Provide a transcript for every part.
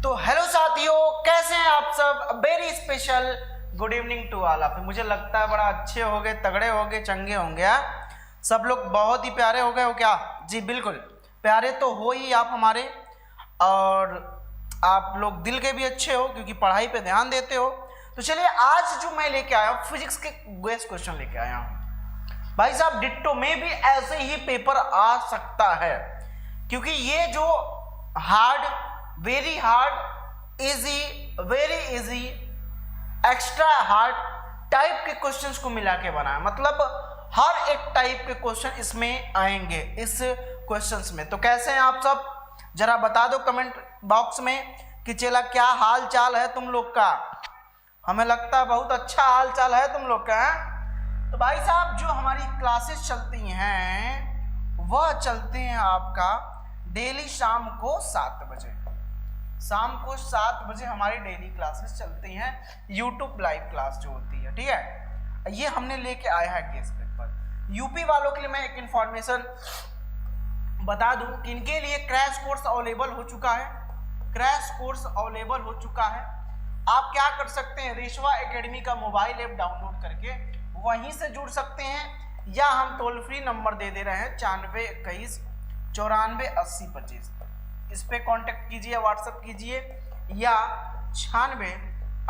तो हेलो साथियों, कैसे हैं आप सब। Very special good evening to all of. मुझे लगता है बड़ा अच्छे हो गए, तगड़े हो गए, चंगे होंगे। सब लोग बहुत ही प्यारे हो गए हो क्या? जी बिल्कुल, प्यारे तो हो ही आप हमारे, और आप लोग दिल के भी अच्छे हो क्योंकि पढ़ाई पे ध्यान देते हो। तो चलिए, आज जो मैं लेके आया हूँ फिजिक्स के गेस क्वेश्चन लेके आया हूँ। भाई साहब, डिट्टो में भी ऐसे ही पेपर आ सकता है क्योंकि ये जो hard, very hard, easy, very easy, extra hard type के क्वेश्चंस को मिला के बना है। मतलब हर एक टाइप के क्वेश्चन इसमें आएंगे इस क्वेश्चंस में। तो कैसे हैं आप सब, जरा बता दो कमेंट बॉक्स में कि चला क्या हाल चाल है तुम लोग का। हमें लगता है बहुत अच्छा हाल चाल है तुम लोग का। तो भाई साहब, जो हमारी क्लासेस चलती हैं वह चलते हैं आपका डेली शाम को 7 बजे। शाम को 7 बजे हमारी डेली क्लासेस चलती हैं, यूट्यूब लाइव क्लास जो होती है, ठीक है। ये हमने लेके आया है गेस पेपर। यूपी वालों के लिए मैं एक इंफॉर्मेशन बता दूं कि इनके लिए क्रैश कोर्स अवेलेबल हो चुका है। क्रैश कोर्स अवेलेबल हो चुका है। आप क्या कर सकते हैं, रेशवा एकेडमी का मोबाइल ऐप डाउनलोड करके वहीं से जुड़ सकते हैं, या हम टोल फ्री नंबर दे रहे हैं 9421 94 80 25। इस पे कांटेक्ट कीजिए, व्हाट्सएप कीजिए, या 96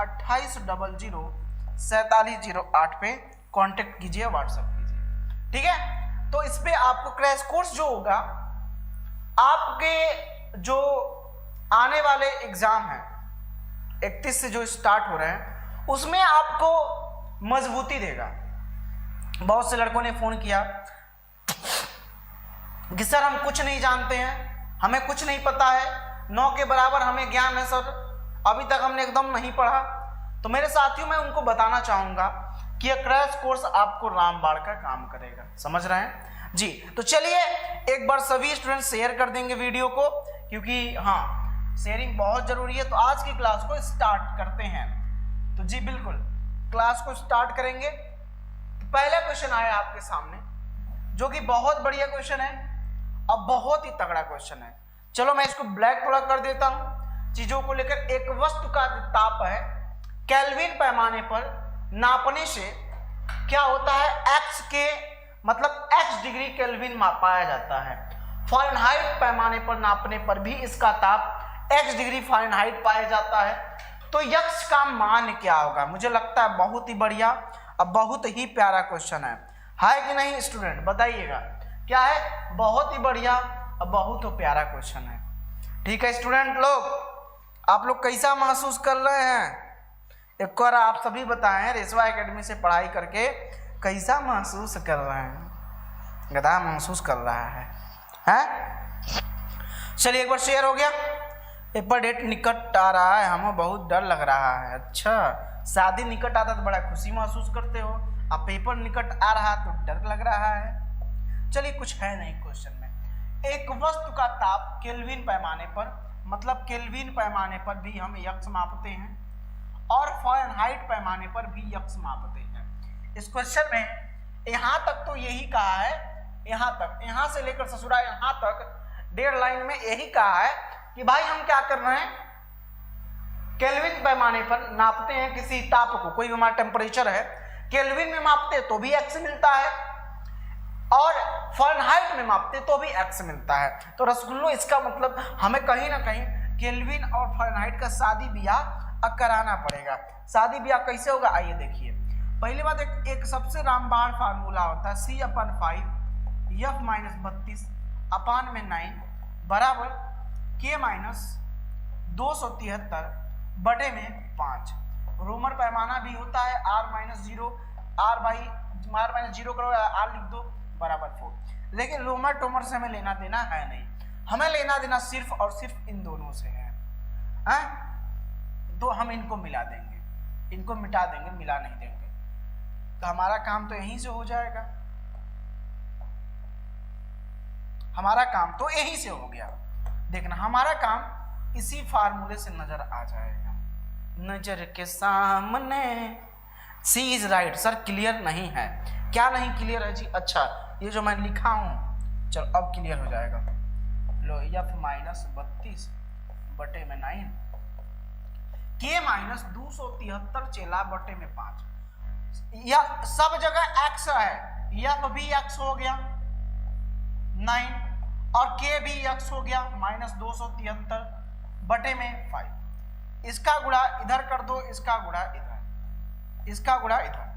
28 00 4708 पे कांटेक्ट कीजिए, व्हाट्सएप कीजिए, ठीक है। तो इस पे आपको क्रैश कोर्स जो होगा, आपके जो आने वाले एग्जाम हैं 31 से जो स्टार्ट हो रहे हैं, उसमें आपको मजबूती देगा। बहुत से लड़कों ने फोन किया कि सर हम कुछ नहीं जानते हैं, हमें कुछ नहीं पता है, 9 के बराबर हमें ज्ञान है सर, अभी तक हमने एकदम नहीं पढ़ा। तो मेरे साथियों, मैं उनको बताना चाहूंगा कि यह क्रैश कोर्स आपको रामबाण का काम करेगा। समझ रहे हैं जी? तो चलिए, एक बार सभी स्टूडेंट शेयर कर देंगे वीडियो को, क्योंकि हाँ, शेयरिंग बहुत जरूरी है। तो आज की क्लास को स्टार्ट करते हैं। तो जी बिल्कुल, क्लास को स्टार्ट करेंगे। तो पहला क्वेश्चन आया आपके सामने, जो कि बहुत बढ़िया क्वेश्चन है, अब बहुत ही तगड़ा क्वेश्चन है। चलो मैं इसको ब्लैक थोड़ा कर देता हूं चीजों को लेकर। एक वस्तु का ताप है केल्विन पैमाने पर नापने से क्या होता है, एक्स के मतलब x डिग्री केल्विन पाया जाता है। फ़ारेनहाइट पैमाने पर नापने पर भी इसका ताप x डिग्री फ़ारेनहाइट पाया जाता है। तो x का मान क्या होगा? मुझे लगता है बहुत ही बढ़िया, अब बहुत ही प्यारा क्वेश्चन है कि नहीं स्टूडेंट? बताइएगा क्या है? बहुत ही बढ़िया, अब बहुत ही प्यारा क्वेश्चन है। ठीक है स्टूडेंट लोग, आप लोग कैसा महसूस कर रहे हैं? एक बार आप सभी बताएं, रेशवा एकेडमी से पढ़ाई करके कैसा महसूस कर रहे हैं? गधा महसूस कर रहा है, हैं? चलिए, एक बार शेयर हो गया। पेपर डेट निकट आ रहा है, हमें बहुत डर लग रहा है। अच्छा, शादी निकट आता तो बड़ा खुशी महसूस करते हो, अब पेपर निकट आ रहा तो डर लग रहा है। चलिए, कुछ है नहीं क्वेश्चन में। एक वस्तु का ताप केल्विन पैमाने पर, मतलब केल्विन पैमाने पर भी हम यक्स मापते हैं, और फ़ारेनहाइट पैमाने पर भी यक्स मापते हैं। इस क्वेश्चन में यहाँ तक तो यही कहा है, यहाँ तक, यहाँ से लेकर ससुरा यहाँ तक 1.5 लाइन में यही कहा है कि भाई हम क्या कर रहे हैं, केल्विन पैमाने पर नापते हैं किसी ताप को, कोई हमारा टेम्परेचर है, केल्विन में मापते तो भी एक्स मिलता है, और फ़ारेनहाइट में मापते तो भी एक्स मिलता है। तो रसगुल्लो, इसका मतलब हमें कहीं ना कहीं केल्विन और फ़ारेनहाइट का शादी ब्याह कराना पड़ेगा। शादी ब्याह कैसे होगा, आइए देखिए। पहली बात, एक सबसे रामबाण फार्मूला होता है C/5 F-32 अपान में 9 बराबर K-273 बटे में 5। रोमन पैमाना भी होता है R-0, R-0 करो, R लिख दो बराबर 4। लेकिन रोमर टोमर से हमें लेना देना है नहीं, हमें लेना देना सिर्फ और सिर्फ इन दोनों से है। तो हम इनको मिला देंगे, इनको मिटा देंगे, मिला नहीं देंगे। तो हमारा काम तो यहीं से हो जाएगा, हमारा काम तो यहीं से हो गया। देखना, हमारा काम इसी फार्मूले से नजर आ जाएगा, नजर के सामने। सी इज राइट। सर क्लियर नहीं है, क्या नहीं क्लियर है जी? अच्छा, ये जो मैं लिखा हूं, चलो अब क्लियर हो जाएगा। लो, F-32 बटे में 9 k माइनस 273 चेला बटे में 5, या सब जगह x है, यह भी x हो गया 9 और k भी x हो गया माइनस 273 बटे में 5। इसका गुणा इधर कर दो, इसका गुणा इधर, इसका गुणा इधर।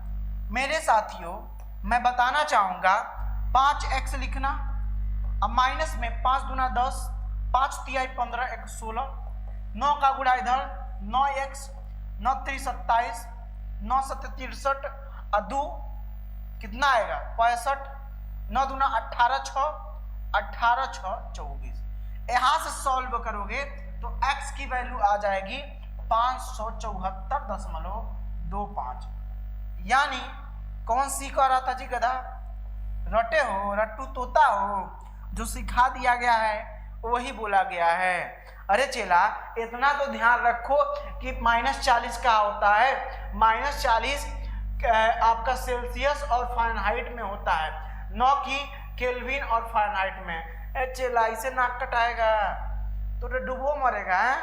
मेरे साथियों मैं बताना चाहूंगा 5x लिखना, अब माइनस में 5 दूना 10, 5 तिहाई 15, 1 16, 9 का गुणा इधर 9x, 9 3 27, 9 7 63, अदू कितना आएगा 65, 9 दूना 18 6, 18 6 24। यहां से सॉल्व करोगे तो x की वैल्यू आ जाएगी 574.25, यानी कौन सीख रहा था जी गधा, रटे हो, रट्टू तोता हो, जो सिखा दिया गया है वही बोला गया है। अरे चेला इतना तो ध्यान रखो कि -40 का होता है, -40 आपका सेल्सियस और फ़ारेनहाइट में होता है, न कि केल्विन और फ़ारेनहाइट में। ए चेला इसे नाक कटाएगा तो डूबो मरेगा है?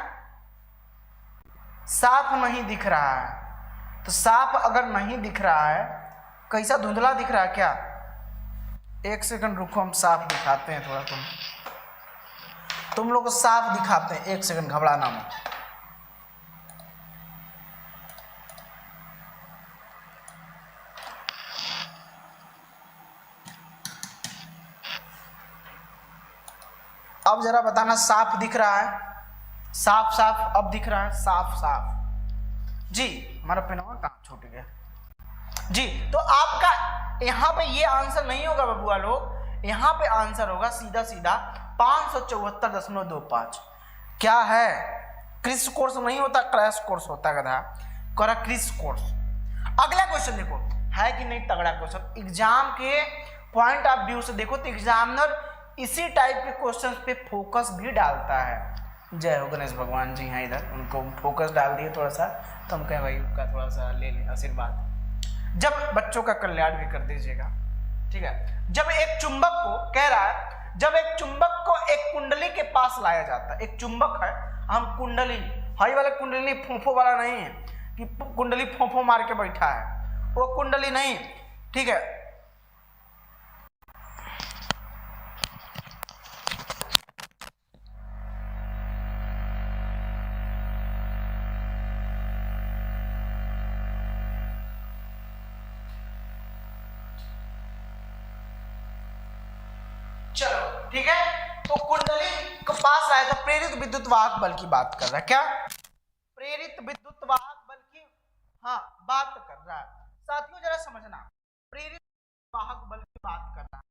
साफ नहीं दिख रहा है, तो साफ अगर नहीं दिख रहा है, कैसा धुंधला दिख रहा है क्या? एक सेकंड रुको, हम साफ दिखाते हैं थोड़ा, तुम लोग को साफ दिखाते हैं, एक सेकंड घबराना मत। अब जरा बताना साफ दिख रहा है? साफ साफ अब दिख रहा है, साफ साफ जी। हमारा पेनवा कहाँ छूट गया जी? तो आपका यहाँ पे ये आंसर नहीं होगा बबुआ लोग, यहाँ पे आंसर होगा सीधा सीधा 574.25। क्या है? क्रिस कोर्स नहीं होता, क्रैश कोर्स होता गधा, करा क्रिस कोर्स। अगला क्वेश्चन देखो, है कि नहीं तगड़ा क्वेश्चन, एग्जाम के पॉइंट ऑफ व्यू से देखो तो एग्जामिनर इसी टाइप के क्वेश्चन पे फोकस भी डालता है। जय हो गणेश भगवान जी हैं इधर, उनको फोकस डाल दिए थोड़ा सा, तो हम कहें भाई उनका थोड़ा सा ले लें आशीर्वाद, जब बच्चों का कल्याण भी कर दीजिएगा, ठीक है। जब एक चुंबक को कह रहा है, जब एक चुंबक को एक कुंडली के पास लाया जाता है, एक चुंबक है, हम कुंडली, हाई वाला कुंडली फोंफो वाला नहीं है कि कुंडली फोंफो मार के बैठा है, वो कुंडली नहीं, ठीक है। चलो ठीक है, तो कुंडली के पास आया था, प्रेरित विद्युत वाहक बल की बात कर रहा है, क्या प्रेरित विद्युत वाहक बल की हाँ बात कर रहा है। साथियों जरा समझना, प्रेरित वाहक बल की बात कर रहा है।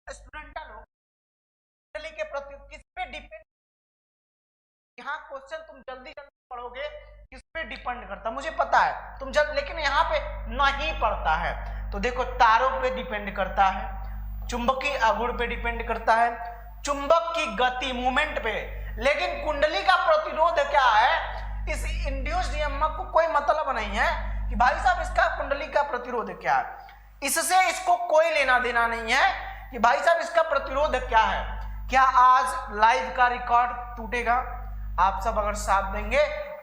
स्टूडेंट लोग कुंडली के प्रति किस पे डिपेंड, यहाँ क्वेश्चन तुम जल्दी जल्दी पढ़ोगे, किस पे डिपेंड करता मुझे पता है तुम जल्द, लेकिन यहाँ पे नहीं पड़ता है। तो देखो तारों पे डिपेंड करता है, चुंबकीय आघूर्ण पे डिपेंड करता है, चुंबक की गति मूवमेंट पे, लेकिन कुंडली का प्रतिरोध क्या है, इस इंड्यूस्ड ईएमएफ को कोई मतलब नहीं है कि भाई साहब इसका कुंडली का प्रतिरोध क्या है, इससे इसको कोई लेना देना नहीं है कि भाई साहब इसका प्रतिरोध क्या है। क्या आज लाइव का रिकॉर्ड टूटेगा? आप सब अगर साथ देंगे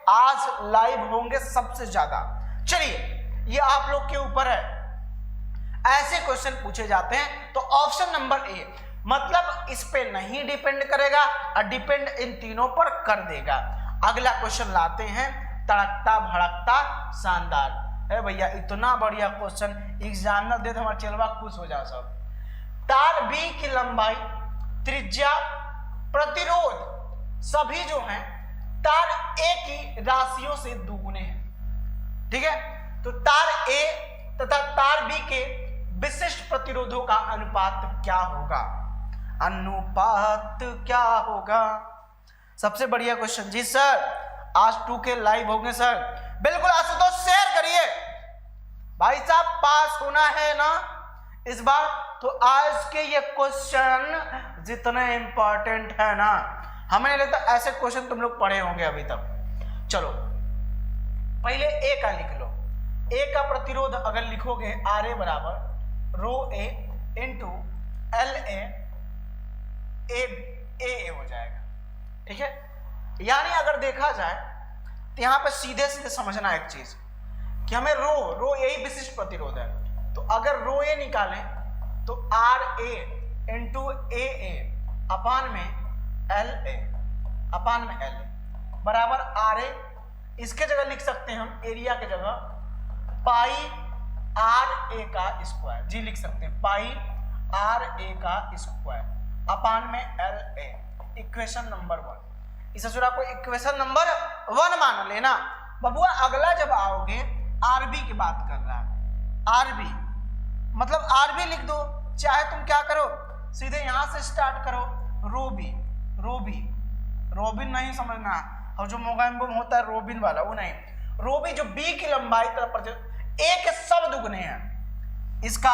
आज लाइव होंगे सबसे ज्यादा। चलिए ये आप लोग के ऊपर है, ऐसे क्वेश्चन पूछे जाते हैं। तो ऑप्शन नंबर ए मतलब इस पे नहीं डिपेंड करेगा और डिपेंड इन तीनों पर कर देगा। अगला क्वेश्चन लाते हैं, तड़कता भड़कता शानदार है भैया, इतना बढ़िया क्वेश्चन एग्जामिनर दे तो हमारा चलवा खुश हो जाओ सब। तार बी की लंबाई, त्रिज्या, प्रतिरोध सभी जो हैं तार ए की राशियों से दुगुने हैं, ठीक है। तो तार ए तथा तार बी के विशिष्ट प्रतिरोधों का अनुपात क्या होगा? अनुपात क्या होगा? सबसे बढ़िया क्वेश्चन जी सर, आज 2 के लाइव होंगे सर, बिल्कुल आशुतोष शेयर करिए भाई साहब, पास होना है ना इस बार। तो आज के ये क्वेश्चन जितने इंपॉर्टेंट है ना, हमें लगता है ऐसे क्वेश्चन तुम लोग पढ़े होंगे अभी तक। चलो पहले ए का लिख लो, ए का प्रतिरोध अगर लिखोगे आर ए बराबर रो ए इंटू एल ए हो जाएगा, ठीक है। यानी अगर देखा जाए तो यहाँ पे सीधे सीधे समझना एक चीज कि हमें रो यही विशिष्ट प्रतिरोध है, तो अगर रो ए निकालें तो आर ए इंटू ए अपान में एल ए बराबर आर ए। इसके जगह लिख सकते हैं हम एरिया के जगह पाई आर ए का स्क्वायर, जी लिख सकते हैं पाई आर ए का स्क्वायर अपान में एल ए। इक्वेशन नंबर 1, इसे सूरा को इक्वेशन नंबर 1 मान लेना। बबुआ अगला जब आओगे आरबी की बात कर रहा है, आरबी मतलब आरबी लिख दो, चाहे तुम क्या करो सीधे यहां से स्टार्ट करो रोबिन नहीं समझना, और जो मोगैम्बम होता है रोबिन वाला वो नहीं, रोबी जो बी की लंबाई तरफ ए के सब दुगने हैं, इसका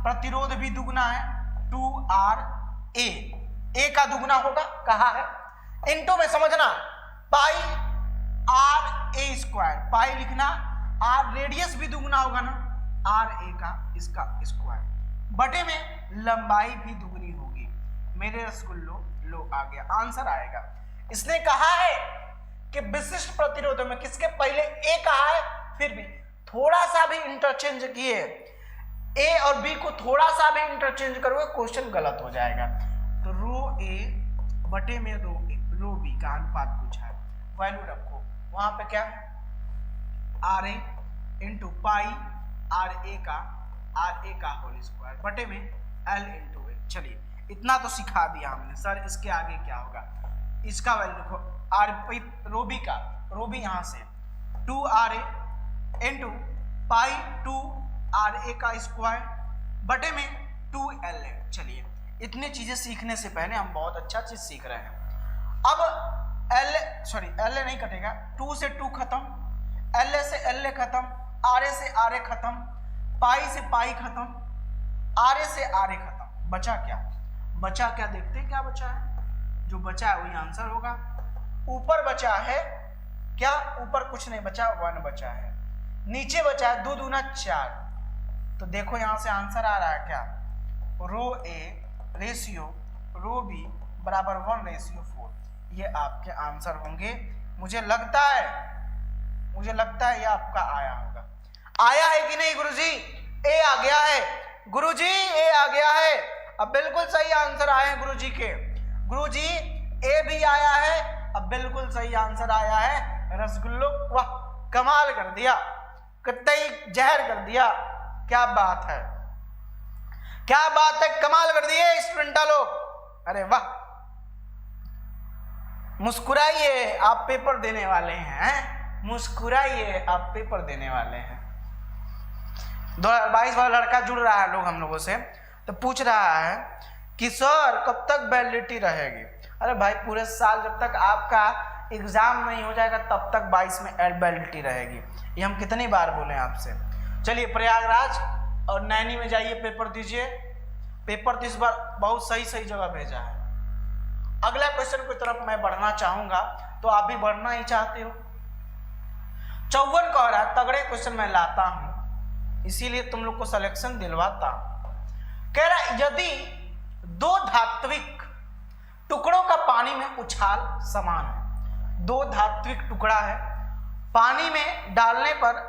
प्रतिरोध भी दुगना है 2r ए का दुगना होगा, कहा है इनटू में समझना पाई आर ए स्क्वायर, पाई लिखना, आर रेडियस भी दुगना होगा ना आर ए का इसका स्क्वायर, बटे में लंबाई भी दुगनी होगी। मेरे रसगुल्लो लो आ गया आंसर आएगा। इसने कहा है कि विशिष्ट प्रतिरोधों में किसके पहले ए कहा है, फिर भी थोड़ा सा भी इंटरचेंज किए ए और बी को थोड़ा सा भी इंटरचेंज करोगे क्वेश्चन गलत हो जाएगा। तो रो ए बटे में रो बी का अनुपात पूछा है, वैल्यू रखो वहां पे क्या है R A into pi R A का होल स्क्वायर बटे में एल इंटू ए। चलिए इतना तो सिखा दिया हमने, सर इसके आगे क्या होगा, इसका वैल्यू लिखो आर रोबी यहां से 2r ए इंटू पाई 2r ए का स्क्वायर बटे में 2l ए। चलिए इतनी चीजें सीखने से पहले हम बहुत अच्छा चीज सीख रहे हैं। अब एल नहीं कटेगा, 2 से 2 खत्म, एल से एल खत्म, आर ए से आर ए खत्म, पाई से पाई खत्म, आर ए से आर ए खत्म, बचा क्या देखते हैं क्या बचा है, जो बचा है वही आंसर होगा। ऊपर बचा है क्या, ऊपर कुछ नहीं बचा 1 बचा है, नीचे बचा है 2 दूना 4, तो देखो यहां से आंसर आ रहा है क्या, रो ए रेशियो रो बी बराबर 1:4, ये आपके आंसर होंगे। मुझे लगता है ये आपका आया होगा, आया है कि नहीं गुरुजी, ए आ गया है गुरुजी, ए आ गया है, अब बिल्कुल सही आंसर आए हैं गुरुजी के, गुरुजी ए भी आया है, अब बिल्कुल सही आंसर आया है रसगुल्लो, वाह कमाल कर दिया, कतई जहर कर दिया, क्या बात है कमाल कर दिए स्टूडेंट लोग, अरे वाह मुस्कुराइए आप पेपर देने वाले हैं, मुस्कुराइए आप पेपर देने वाले हैं। 2022 वाला लड़का जुड़ रहा है लोग हम लोगों से, तो पूछ रहा है कि सर कब तक वैलिडिटी रहेगी। अरे भाई पूरे साल जब तक आपका एग्जाम नहीं हो जाएगा तब तक 22 में वैलिडिटी रहेगी, ये हम कितनी बार बोले आपसे। चलिए प्रयागराज और नैनी में जाइए पेपर दीजिए, पेपर तो इस बार बहुत सही जगह भेजा है। अगला क्वेश्चन की तरफ मैं बढ़ना चाहूंगा, तो आप भी बढ़ना ही चाहते हो। 54 कह रहा है, तगड़े क्वेश्चन मैं लाता हूं इसीलिए तुम लोग को सिलेक्शन दिलवाता हूं। कह रहा है यदि 2 धात्विक टुकड़ों का पानी में उछाल समान है, 2 धात्विक टुकड़ा है, पानी में डालने पर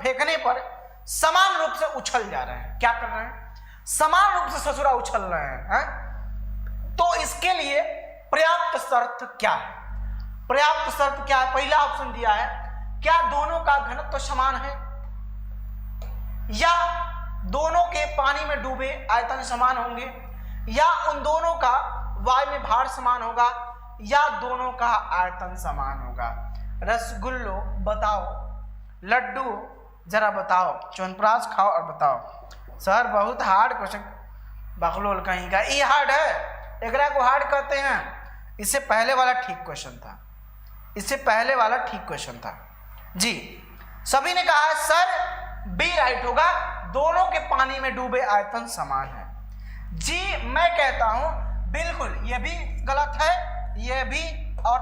फेंकने पर समान रूप से उछल जा रहे हैं, क्या कर रहे हैं, समान रूप से ससुरा उछल रहे हैं, तो इसके लिए पर्याप्त शर्त क्या है, पर्याप्त शर्त क्या है। पहला ऑप्शन दिया है, क्या दोनों का घनत्व समान है, या दोनों के पानी में डूबे आयतन समान होंगे, या उन दोनों का वायु में भार समान होगा, या दोनों का आयतन समान होगा। रसगुल्लो बताओ, लड्डू जरा बताओ, च्यवनप्राश खाओ और बताओ। सर बहुत हार्ड क्वेश्चन, बकलोल कहीं का, ये हार्ड है, एकरा को हार्ड कहते हैं। इससे पहले वाला ठीक क्वेश्चन था, इससे पहले वाला ठीक क्वेश्चन था जी। सभी ने कहा सर बी राइट होगा, दोनों के पानी में डूबे आयतन समान है। जी मैं कहता हूं बिल्कुल ये भी गलत है, ये भी और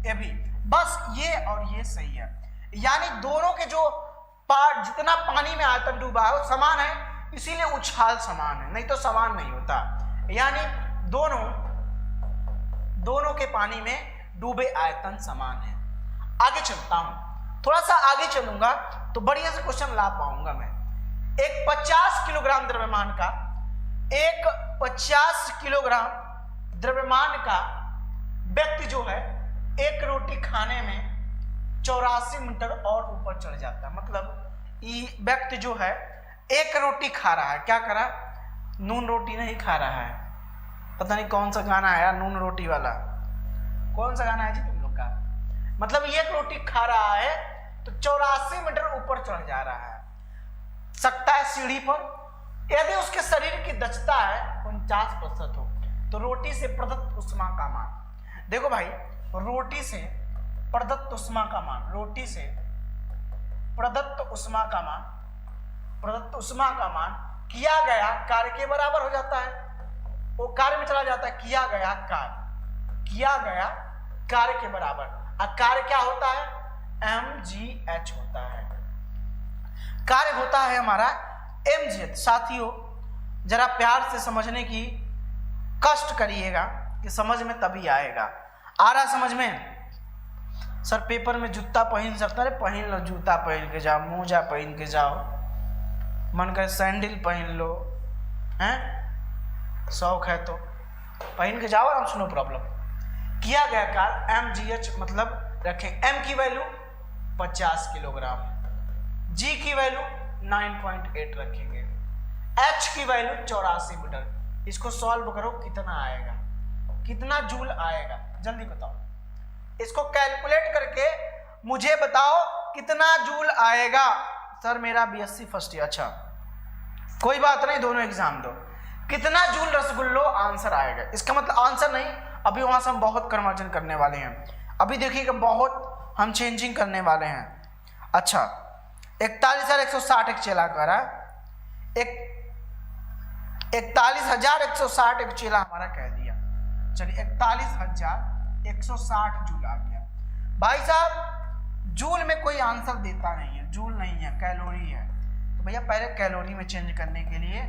ये भी, बस ये और ये सही है, यानी दोनों के जो पार्ट जितना पानी में आयतन डूबा है वो समान है, इसीलिए उछाल समान है, नहीं तो समान नहीं होता। यानी दोनों के पानी में डूबे आयतन समान है। आगे चलता हूं, थोड़ा सा आगे चलूंगा तो बढ़िया से क्वेश्चन ला पाऊंगा मैं। एक 50 किलोग्राम द्रव्यमान का, एक 50 किलोग्राम द्रव्यमान का व्यक्ति जो है एक रोटी खाने में 84 मीटर और ऊपर चढ़ जाता है। मतलब ये व्यक्ति जो है एक रोटी खा रहा है, क्या करा, नून रोटी नहीं खा रहा है, पता नहीं कौन सा गाना है यार, नून रोटी वाला, कौन सा गाना है जी तुम लोग का, मतलब एक रोटी खा रहा है तो 84 मीटर ऊपर चढ़ जा रहा है, सकता है सीढ़ी पर। यदि उसके शरीर की दक्षता है 49% हो तो रोटी से प्रदत्त उष्मा का मान, देखो भाई, रोटी से प्रदत्त उष्मा का मान, रोटी से प्रदत्त उष्मा का मान, प्रदत्त उष्मा का मान किया गया कार्य के बराबर हो जाता है, वो कार्य में चला जाता है, किया गया कार्य, किया गया कार्य के बराबर। और कार्य क्या होता है, mgh होता है, कार्य होता है हमारा mgh। साथियों जरा प्यार से समझने की कष्ट करिएगा कि समझ में तभी आएगा। आ रहा समझ में? सर पेपर में जूता पहन सकता है, पहन लो, जूता पहन के जाओ, मोजा पहन के जाओ, मन करे सैंडल पहन लो, हैं, शौक है तो पहन के जाओ, आराम से, नो प्रॉब्लम। किया गया कार्य mgh, मतलब रखें m की वैल्यू 50 किलोग्राम, g की वैल्यू 9.8 रखेंगे, h की वैल्यू 84 मीटर। इसको सॉल्व करो, कितना आएगा, कितना जूल आएगा, जल्दी बताओ। इसको कैलकुलेट करके मुझे बताओ कितना जूल आएगा। सर मेरा बीएससी फर्स्ट ईयर, अच्छा कोई बात नहीं, दोनों एग्जाम दो। कितना जूल रसगुल्लो आंसर आएगा, इसका मतलब आंसर नहीं, अभी वहां से हम बहुत कन्वर्जन करने वाले हैं, अभी देखिएगा बहुत हम चेंजिंग करने वाले हैं। अच्छा 41,160 एक चेला करा, 41,160 एक चेला हमारा कह दिया, चलिए 41,160 जूल आ गया। भाई साहब जूल में कोई आंसर देता नहीं है, जूल नहीं है, कैलोरी है, तो भैया पहले कैलोरी में चेंज करने के लिए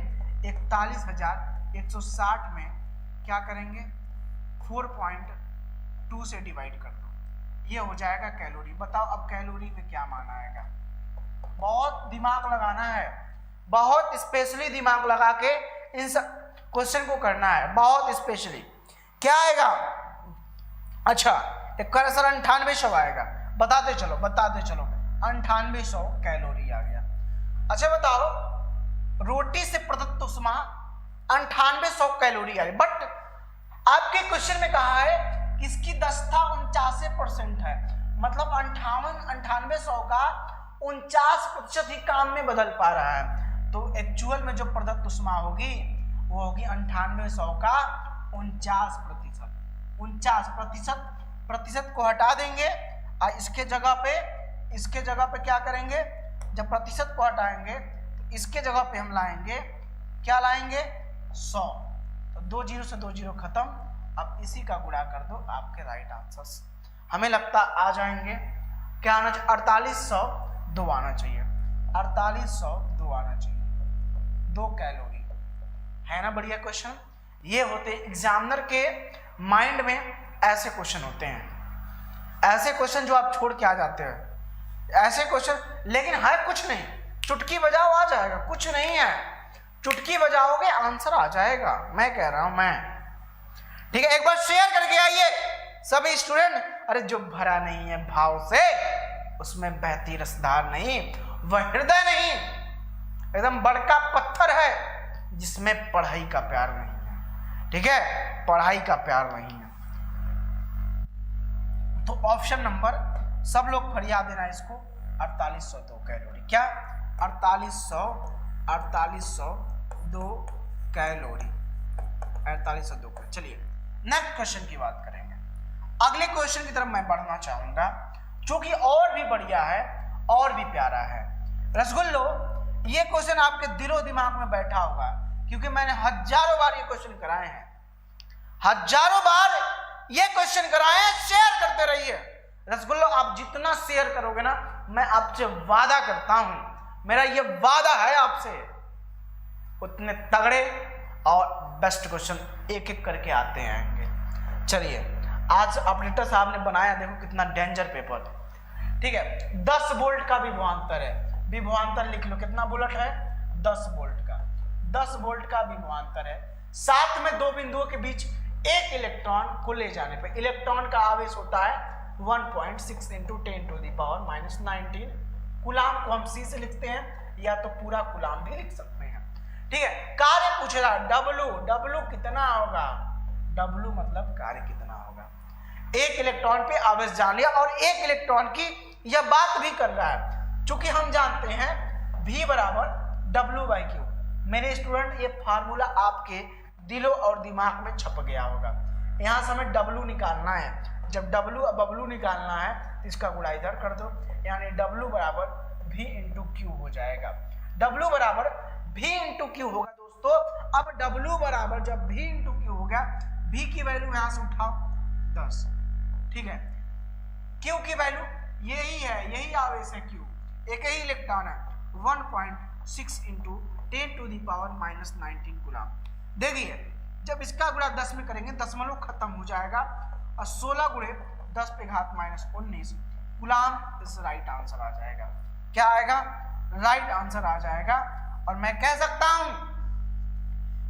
41,160 में क्या करेंगे, 4.2 से डिवाइड कर दो, ये हो जाएगा कैलोरी। बताओ अब कैलोरी में क्या मान आएगा, बहुत दिमाग लगाना है, बहुत स्पेशली दिमाग लगा के इन सब क्वेश्चन को करना है, बहुत स्पेशली। क्या आएगा, अच्छा एक सर 9800 आएगा, बताते चलो 9800 कैलोरी आ गया। अच्छा बताओ रोटी से प्रदत्त उष्मा 9800 कैलोरी आई, बट आपके क्वेश्चन में कहा है कि इसकी दक्षता 49% है, मतलब 9800 का 49% ही काम में बदल पा रहा है, तो एक्चुअल में जो प्रदत्त उष्मा होगी वो होगी 9800 का 49%। 49% को हटा देंगे और इसके जगह पे क्या करेंगे, जब प्रतिशत को हटाएंगे तो इसके जगह पे हम लाएंगे, क्या लाएंगे, 100, तो 2 जीरो से 2 जीरो खत्म। अब इसी का गुणा कर दो, आपके राइट आंसर्स हमें लगता आ जाएंगे। क्या आना चाहिए, 4802 आना चाहिए, 4802 आना चाहिए, 2 कैलोरी है ना। बढ़िया क्वेश्चन ये होते हैं एग्जामिनर के माइंड में, ऐसे क्वेश्चन होते हैं, ऐसे क्वेश्चन जो आप छोड़ के आ जाते हैं, ऐसे क्वेश्चन। लेकिन है कुछ नहीं, चुटकी बजाओ आ जाएगा, कुछ नहीं है, चुटकी बजाओगे आंसर आ जाएगा, मैं कह रहा हूं मैं, ठीक है। एक बार शेयर करके आइए सभी स्टूडेंट। अरे जो भरा नहीं है भाव से उसमें बहती रसधार नहीं, वह हृदय नहीं, एकदम बड़का पत्थर है जिसमें पढ़ाई का प्यार नहीं है, ठीक है, पढ़ाई का प्यार नहीं है। तो ऑप्शन नंबर सब लोग फरिया देना इसको, 4802 कैलोरी। क्या 4802 कैलोरी, 4802 का। चलिए नेक्स्ट क्वेश्चन की बात करेंगे। अगले क्वेश्चन की तरफ मैं बढ़ना चाहूंगा जो कि और भी बढ़िया है और भी प्यारा है। रसगुल्लो ये क्वेश्चन आपके दिलो दिमाग में बैठा होगा क्योंकि मैंने हजारों बार ये क्वेश्चन कराए हैं, हजारों बार ये क्वेश्चन कराए हैं। शेयर करते रहिए रसगुल्लो, आप जितना शेयर करोगे ना, मैं आपसे वादा करता हूं, मेरा ये वादा है आपसे, उतने तगड़े और बेस्ट क्वेश्चन एक एक करके आते आएंगे। चलिए आज ऑपरेटर साहब ने बनाया, देखो कितना डेंजर पेपर, ठीक है। 10 वोल्ट का विभवांतर है, विभवांतर लिख लो, कितना वोल्ट है? 10 वोल्ट का, 10 वोल्ट का विभवांतर है। साथ में दो बिंदुओं के बीच एक इलेक्ट्रॉन को ले जाने पर इलेक्ट्रॉन का आवेश होता है 1.6 × 10⁻⁹ कूलाम को हम C से लिखते हैं या तो पूरा कूलाम भी लिख सकते हैं। ठीक है, कार्य पूछ रहा है W कितना होगा? W मतलब कार्य कितना होगा। एक इलेक्ट्रॉन पे आवेश जान लिया और एक इलेक्ट्रॉन की यह बात भी कर रहा है, चूंकि हम जानते हैं V बराबर W/Q। मेरे स्टूडेंट, ये फार्मूला आपके दिलों और दिमाग में छप गया होगा। यहां से हमें W निकालना है। जब W निकालना है तो इसका गुणा इधर कर दो, यानी W बराबर V × Q हो जाएगा। W बराबर V × Q होगा दोस्तों। अब W बराबर जब V × Q हो गया, V की वैल्यू यहां से उठाओ 10, ठीक है। Q की वैल्यू यही है, यही आवेश है Q, एक ही इलेक्ट्रॉन है, 1.6 × 10⁻⁹ कूलाम। देखिए, जब इसका गुणा 10 में करेंगे दशमलव खत्म हो जाएगा और 16 × 10⁻⁻19 कूलाम इस राइट आंसर आ जाएगा। क्या आएगा? राइट आंसर आ जाएगा। और मैं कह सकता हूं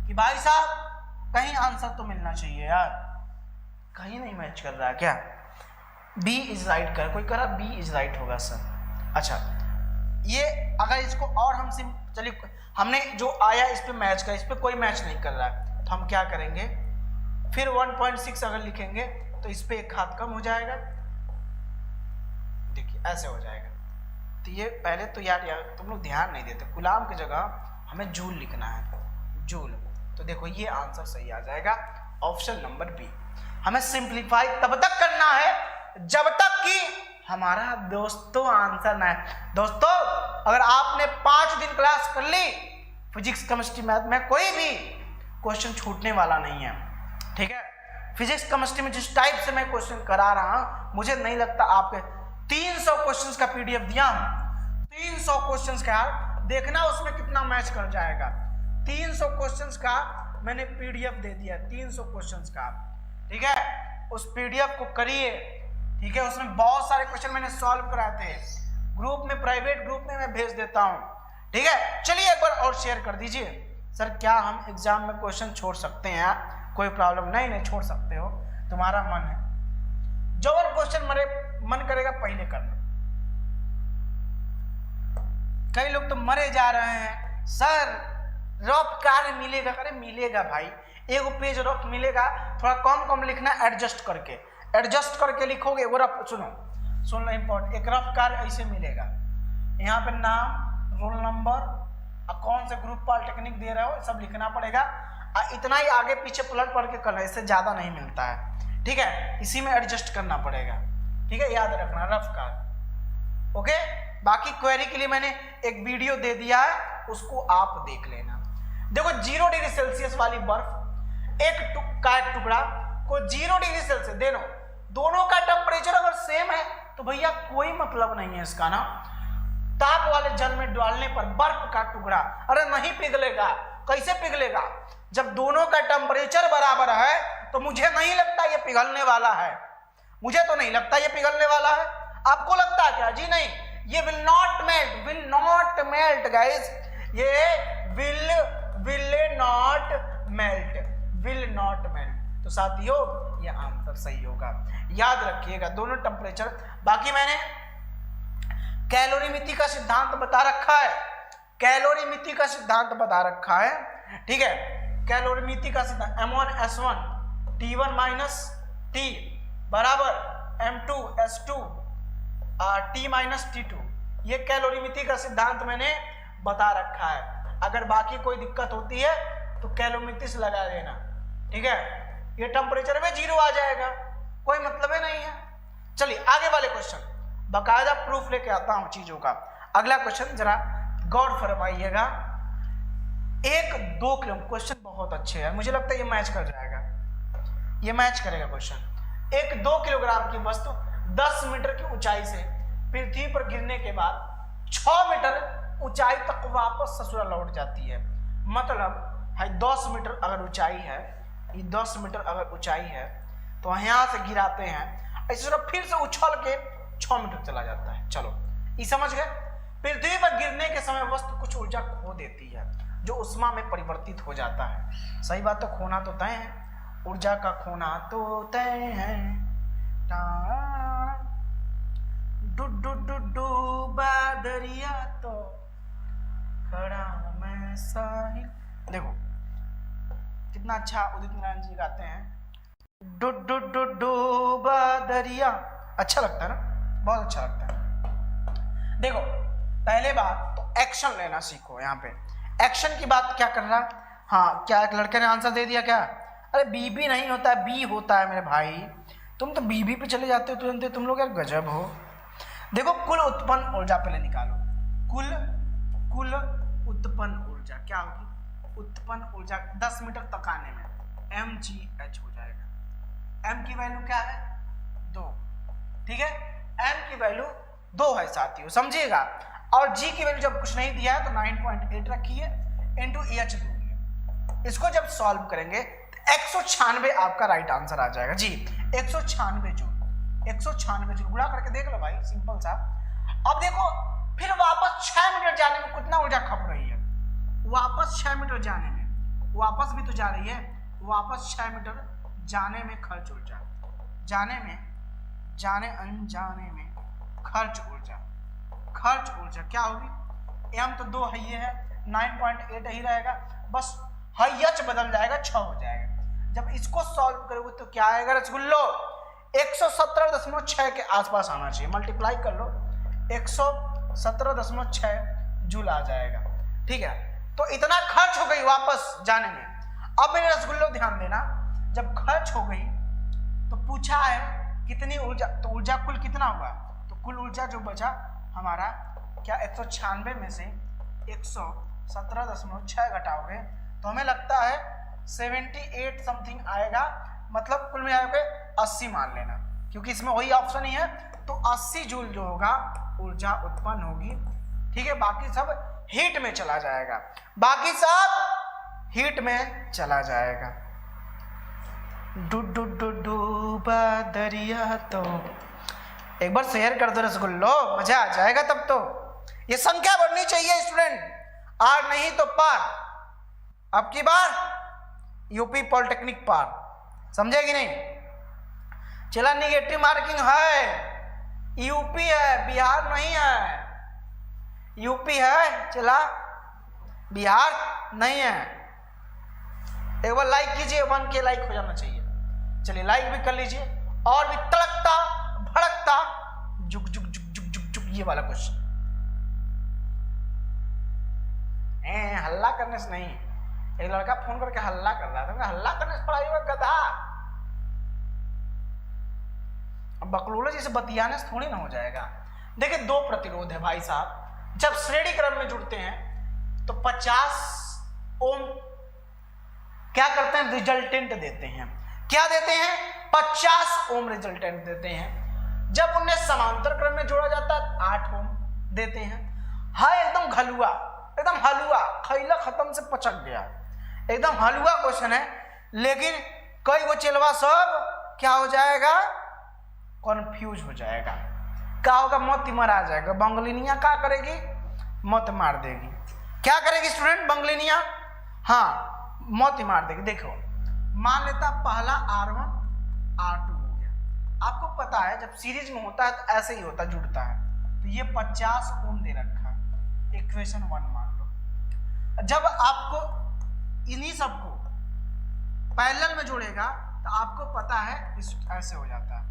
कि भाई साहब कहीं आंसर तो मिलना चाहिए यार, कहीं नहीं मैच कर रहा क्या? बी इज राइट कर, कोई कह रहा बी इज राइट होगा सर। अच्छा, ये अगर इसको और हम चलिए, हमने जो आया इस पे मैच कर, इस पे कोई मैच नहीं कर रहा है, तो हम क्या करेंगे, फिर 1.6 अगर लिखेंगे तो इस पे एक हाथ कम हो जाएगा। देखिए ऐसे हो जाएगा। तो ये पहले तो यार तुम लोग ध्यान नहीं देते, कूलाम की जगह हमें जूल लिखना है, जूल। तो देखो ये आंसर सही आ जाएगा, ऑप्शन नंबर बी। हमें सिंप्लीफाई तब तक करना है जब तक कि हमारा दोस्तों आंसर ना है। दोस्तों, अगर आपने 5 दिन क्लास कर ली फिजिक्स, केमिस्ट्री, मैथ में, कोई भी क्वेश्चन छूटने वाला नहीं है, ठीक है। फिजिक्स केमिस्ट्री में जिस टाइप से मैं क्वेश्चन करा रहा हूं, मुझे नहीं लगता आपके 300 क्वेश्चंस का पीडीएफ दिया हूं, 300 क्वेश्चंस का, देखना उसमें कितना मैच कर जाएगा। 300 क्वेश्चंस का मैंने पीडीएफ दे दिया, 300 क्वेश्चंस का, ठीक है। उस पीडीएफ को करिए, ठीक है। उसमें बहुत सारे क्वेश्चन मैंने सॉल्व कराए थे, ग्रुप में, प्राइवेट ग्रुप में मैं भेज देता हूं, ठीक है। चलिए एक बार और शेयर कर दीजिए। सर क्या हम एग्जाम में क्वेश्चन छोड़ सकते हैं? कोई प्रॉब्लम नहीं छोड़ सकते हो, तुम्हारा मन है, जो क्वेश्चन मेरे मन करेगा पहले करना। कई लोग तो मरे जा रहे हैं, सर रफ कार्य मिलेगा। अरे मिलेगा भाई, एक पेज रफ मिलेगा, थोड़ा कम लिखना, एडजस्ट करके लिखोगे। वो रफ सुन लो इंपॉर्टेंट, एक रफ कार्य ऐसे मिलेगा, यहाँ पे नाम, रोल नंबर, कौन से ग्रुप पॉलिटेक्निक दे रहे हो, सब लिखना पड़ेगा। इतना ही आगे पीछे पढ़ के कर, इससे ज्यादा नहीं मिलता है, ठीक है। इसी में एडजस्ट करना पड़ेगा, ठीक है, याद रखना, रफ कार्य, ओके। बाकी क्वेरी के लिए मैंने एक वीडियो दे दिया है, उसको आप देख लेना। देखो 0 डिग्री सेल्सियस वाली बर्फ, एक टुकड़ा को 0 डिग्री सेल्सियस दे दो, दोनों का टेम्परेचर अगर सेम है तो भैया कोई मतलब नहीं है इसका ना। ताप वाले जल में डालने पर बर्फ का टुकड़ा, अरे नहीं पिघलेगा। कैसे पिघलेगा? जब दोनों का टेम्परेचर बराबर है तो मुझे नहीं लगता ये पिघलने वाला है, मुझे तो नहीं लगता ये पिघलने वाला है। आपको लगता है क्या? जी नहीं, ये विल नॉट मेल्ट गाइस, ये विल नॉट मेल्ट। तो साथियों ये आंसर सही होगा, याद रखिएगा दोनों टेम्परेचर। बाकी मैंने कैलोरीमिति का सिद्धांत बता रखा है, कैलोरीमिति का सिद्धांत बता रखा है, ठीक है। कैलोरीमिति का सिद्धांत M1S1 T1 माइनस T बराबर M2S2 T माइनस T2, ये कैलोरीमिति का सिद्धांत मैंने बता रखा है। अगर बाकी कोई दिक्कत होती है तो कैलोरीमिति से लगा देना, ठीक है। ये टेम्परेचर में 0 आ जाएगा, कोई मतलब ही नहीं है। चलिए आगे वाले क्वेश्चन, बाकायदा प्रूफ लेके आता हूं चीजों का। अगला क्वेश्चन जरा गौर फरमाइएगा, 1-2 किलो, क्वेश्चन बहुत अच्छे हैं, मुझे लगता है ये मैच कर जाएगा, ये मैच करेगा क्वेश्चन। 1-2 किलोग्राम की वस्तु 10 मीटर की ऊंचाई से पृथ्वी पर गिरने के बाद 6 मीटर ऊंचाई तक वापस ससुरा लौट जाती है। मतलब है 10 मीटर अगर ऊंचाई है, ये 10 मीटर अगर ऊंचाई है तो यहाँ से गिराते हैं, ऐसे फिर से उछल के 6 मीटर चला जाता है। चलो ये समझ गए। पृथ्वी पर गिरने के समय वस्तु कुछ ऊर्जा खो देती है जो उष्मा में परिवर्तित हो जाता है। सही बात, तो खोना तो तय है, ऊर्जा का खोना तो तय है। डूबा दरिया तो खड़ा मैं साहिल। देखो कितना अच्छा उदित नारायण जी गाते हैं। डूबा दरिया, अच्छा लगता है ना, बहुत अच्छा लगता है। देखो पहले बात तो एक्शन लेना सीखो। यहाँ पे एक्शन की बात क्या कर रहा, हाँ क्या एक लड़के ने आंसर दे दिया क्या, अरे बीबी नहीं होता है बी होता है मेरे भाई, तुम तो बीबी पे चले जाते हो तुरंत, तुम लोग यार गजब हो। देखो कुल उत्पन्न ऊर्जा पहले निकालो, कुल उत्पन्न ऊर्जा क्या होगी, उत्पन्न ऊर्जा 10 मीटर तक आने में mgh हो जाएगा। m की वैल्यू क्या है 2, ठीक है, m की वैल्यू 2 है साथियों, समझिएगा। और g की वैल्यू जब कुछ नहीं दिया है तो 9.8 रखिए इंटू EH दूंगे। इसको जब सॉल्व करेंगे तो 196 आपका राइट आंसर आ जाएगा जी। 196 जूल गुणा करके देख लो भाई, सिंपल सा। अब देखो फिर वापस 6 मीटर जाने में कितना ऊर्जा खप रही है, वापस 6 मीटर जाने में, वापस भी तो जा रही है, वापस 6 मीटर जाने में खर्च ऊर्जा, जाने अनजाने में खर्च ऊर्जा क्या होगी, m तो 2 है, ये है 9.8 ही रहेगा, बस h बदल जाएगा 6 हो जाएगा। जब इसको सॉल्व करोगे तो क्या आएगा रसगुल्लो, 117.6 के आसपास आना चाहिए, मल्टीप्लाई कर लो 117.6 जूल आ जाएगा, ठीक है। तो इतना खर्च हो गई वापस जाने में। अब मेरे रसगुल्लो ध्यान देना, जब खर्च हो गई तो पूछा है कितनी ऊर्जा, तो ऊर्जा कुल कितना हुआ, तो कुल ऊर्जा जो बचा हमारा क्या 196 में से 117.6 घटाओगे तो हमें लगता है 78 समथिंग आएगा, मतलब कुल मिला के 80 मान लेना, क्योंकि इसमें वही ऑप्शन ही है। तो 80 जूल जो होगा ऊर्जा उत्पन्न होगी, ठीक है। बाकी सब हीट में चला जाएगा, डूबा दरिया तो। एक बार शेयर कर दो रसगुल्लो, मजा आ जाएगा तब तो। ये संख्या बढ़नी चाहिए स्टूडेंट, आर नहीं तो पार। अब की बार यूपी पॉलिटेक्निक पार, समझे कि नहीं। चला निगेटिव मार्किंग है, यूपी है बिहार नहीं है, यूपी है चला बिहार नहीं है। एक बार लाइक कीजिए, 1K लाइक हो जाना चाहिए। चलिए लाइक भी कर लीजिए, और भी तड़कता भड़कता जुग जुग जुग जुग जुग जुग ये वाला क्वेश्चन। हल्ला करने से नहीं, एक लड़का फोन करके हल्ला कर रहा था, हल्ला करने से पढ़ाई हुआ गधा। अब बकलोला जैसे बतियाने से थोड़ी ना हो जाएगा। देखिए 2 प्रतिरोध है भाई साहब, जब श्रेणी क्रम में जुड़ते हैं तो 50 ओम क्या करते हैं, रिजल्टेंट देते हैं। क्या देते हैं, 50 ओम रिजल्टेंट देते हैं। जब उन्हें समांतर क्रम में जोड़ा जाता है 8 ओम देते हैं। हाँ एकदम घलुआ, एकदम हलुआ, खैला खत्म से पचक गया, एकदम हलुआ क्वेश्चन है। लेकिन कई वो चिलवा सब क्या हो जाएगा, कॉन्फ्यूज हो जाएगा। क्या होगा, मौत मर आ जाएगा। बंगलिनिया क्या करेगी, मौत मार देगी। क्या करेगी स्टूडेंट, बंगलिनिया, हाँ मौत मार देगी। देखो मान लेता पहला R1 R2 हो गया। आपको पता है जब सीरीज में होता है तो ऐसे ही होता, जुड़ता है। तो ये 50 ओम दे रखा है, इक्वेशन 1 मान लो। जब आपको इन्हीं सबको पैरेलल में जोड़ेगा तो आपको पता है इस ऐसे हो जाता है।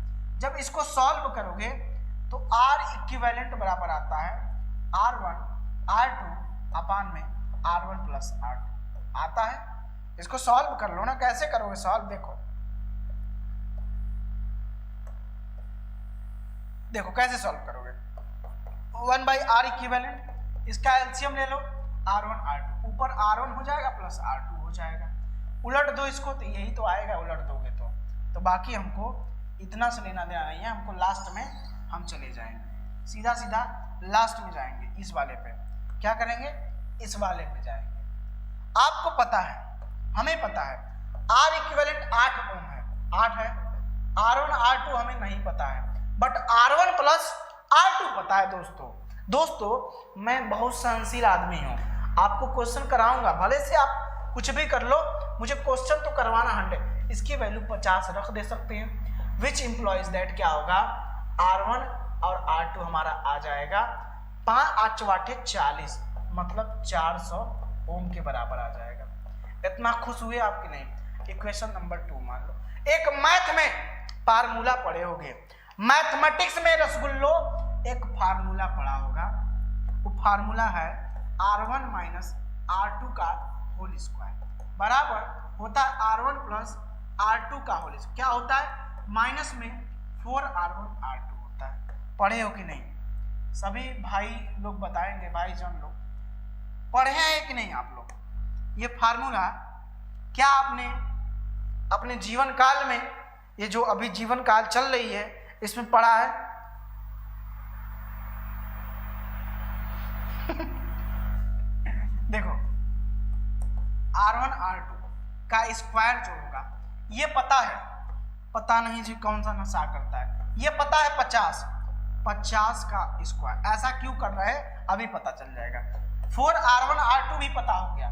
जब इसको सॉल्व करोगे तो R इक्विवेलेंट बराबर आता है R1 R2 अपान में R1 प्लस R2 आता है। इसको सॉल्व कर लो ना, कैसे करोगे सॉल्व, देखो कैसे सॉल्व करोगे। 1/R इक्विवेलेंट, इसका एलसीएम ले लो, R1 R2, ऊपर R1 हो जाएगा प्लस R2 हो जाएगा। उलट दो इसको तो यही तो आएगा, उलट दोगे तो बाकी हमको इतना से लेना देना नहीं है, हमको लास्ट में हम चले जाएंगे, सीधा सीधा लास्ट में जाएंगे। इस वाले पे क्या करेंगे, इस वाले पे जाएंगे। आपको पता है, हमें पता है R इक्विवेलेंट 8 ओम है, 8 है। R1 R2 हमें नहीं पता है, बट R1 प्लस R2 पता है दोस्तों मैं बहुत सहनशील आदमी हूँ, आपको क्वेश्चन कराऊंगा, भले से आप कुछ भी कर लो, मुझे क्वेश्चन तो करवाना 100। इसकी वैल्यू 50 रख दे सकते हैं। विच इम्प्लॉइज दैट क्या होगा, R1 और R2 हमारा आ जाएगा 5 8 40, मतलब 400 ओम के बराबर आ जाएगा। इतना खुश हुए आपकी नहीं। इक्वेशन नंबर 2 मान लो। एक मैथ में फार्मूला पढ़े होगे, मैथमेटिक्स में रसगुल्लो एक फार्मूला पढ़ा होगा, वो फार्मूला है R1 माइनस R2 का होल स्क्वायर बराबर होता है R1 प्लस R2 का होल स्क्वायर। क्या होता है, माइनस में 4R1 R2 होता है। पढ़े हो कि नहीं? सभी भाई लोग बताएंगे, भाई जान लोग पढ़े हैं कि नहीं आप लोग? ये फार्मूला क्या आपने अपने जीवन काल में, ये जो अभी जीवन काल चल रही है इसमें पढ़ा है? देखो R1 R2 का स्क्वायर जो होगा, ये पता है, पता नहीं जी कौन सा नशा करता है, ये पता है 50 का स्क्वायर। ऐसा क्यों कर रहा है अभी पता चल जाएगा। 4R1 R2 भी पता हो गया,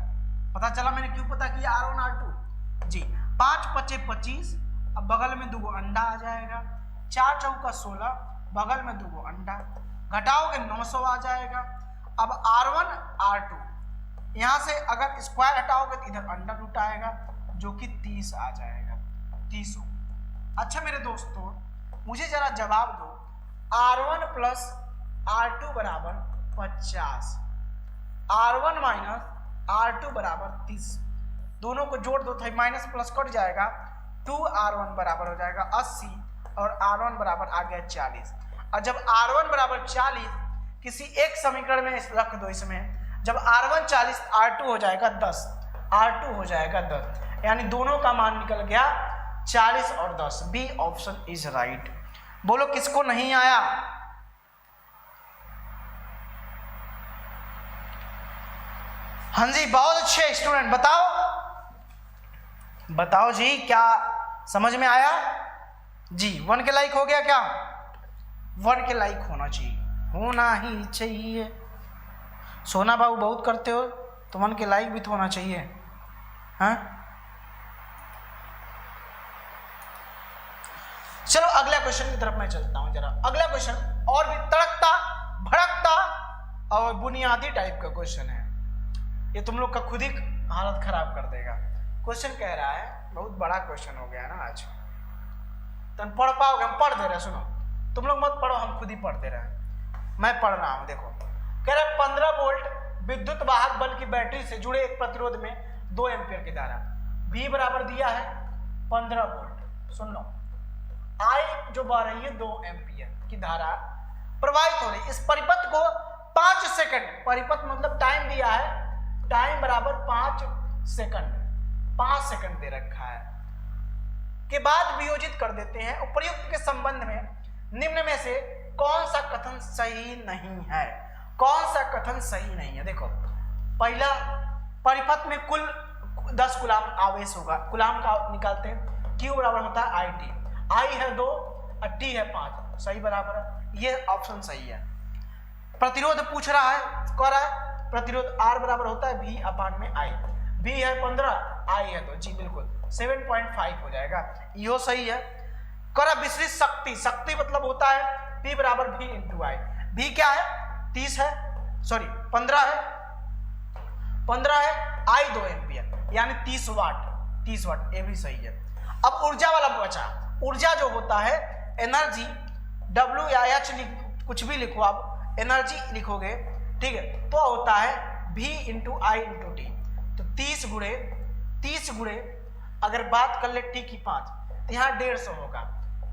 पता चला मैंने क्यों पता किया R1 R2 जी। 5 5 25, अब बगल में 2 अंडा आ जाएगा, 4 चौका 16, बगल में 2 अंडा, घटाओगे 900 आ जाएगा। अब R1 R2 यहाँ से अगर स्क्वायर हटाओगे तो इधर अंडर रूट आएगा, जो कि 30 आ जाएगा, 30। अच्छा मेरे दोस्तों मुझे जरा जवाब दो, R1 प्लस R2 बराबर 50, R1 माइनस R2 बराबर 30, दोनों को जोड़ दो तो माइनस प्लस कट जाएगा, 2R1 बराबर हो जाएगा 80 और R1 बराबर आ गया 40। और जब R1 बराबर 40 किसी एक समीकरण में रख दो, इसमें जब R1 40 R2 हो जाएगा 10, R2 हो जाएगा 10, यानी दोनों का मान निकल गया 40 और 10। B option is right. बोलो किसको नहीं आया? हाँ जी बहुत अच्छे स्टूडेंट, बताओ जी क्या समझ में आया जी? 1 के लाइक हो गया क्या? 1 के लाइक होना चाहिए, होना ही चाहिए। सोना बाबू बहुत करते हो तो 1 के लाइक भी तो होना चाहिए। हाँ चलो अगला क्वेश्चन की तरफ मैं चलता हूं जरा। अगला क्वेश्चन और भी तड़कता भड़कता और बुनियादी टाइप का क्वेश्चन है, ये तुम लोग का खुद ही हालत खराब कर देगा। क्वेश्चन कह रहा है, बहुत बड़ा क्वेश्चन हो गया ना आज, तुम पढ़ पाओगे? हम पढ़ दे रहे, सुनो तुम लोग मत पढ़ो, हम खुद ही पढ़ दे रहे हैं। मैं पढ़ रहा हूं, देखो कह रहा है 15 वोल्ट विद्युत वाहक बल की बैटरी से जुड़े एक प्रतिरोध में 2 एम्पीयर की धारा V बराबर दिया है 15 वोल्ट। सुन लो, I जो बह रही है 2 एम्पीयर की धारा प्रवाहित हो रही, इस परिपथ को 5 सेकंड, परिपथ मतलब टाइम दिया है, टाइम बराबर 5 सेकंड, 5 सेकंड दे रखा है, के बाद वियोजित कर देते हैं। उपर्युक्त के संबंध में निम्न में से कौन सा कथन सही नहीं है? कौन सा कथन सही नहीं है? देखो पहला, परिपथ में कुल 10 कूलाम आवेश होगा, कूलाम का निकालते हैं, Q बराबर होता है IT, I है 2 और T है 5, सही बराबर है, ये ऑप्शन सही है। प्रतिरोध पूछ रहा है, कह रहा है प्रतिरोध R बराबर होता है V अपान में I, V है 15, I है 2, जी बिल्कुल 7.5 हो जाएगा, यो सही है। करा विसरित शक्ति, शक्ति मतलब होता है P बराबर V इंटू I, V क्या है 30 है, सॉरी 15 है, 15 है, I 2 एम्पियर यानी 30 वाट, ये भी सही है। अब ऊर्जा वाला बचा, ऊर्जा जो होता है एनर्जी, W या H कुछ भी लिखो आप, एनर्जी लिखोगे ठीक है, तो होता है V into I into T, तो 30 गुणे अगर बात कर ले T की 5 तो यहाँ 150 होगा,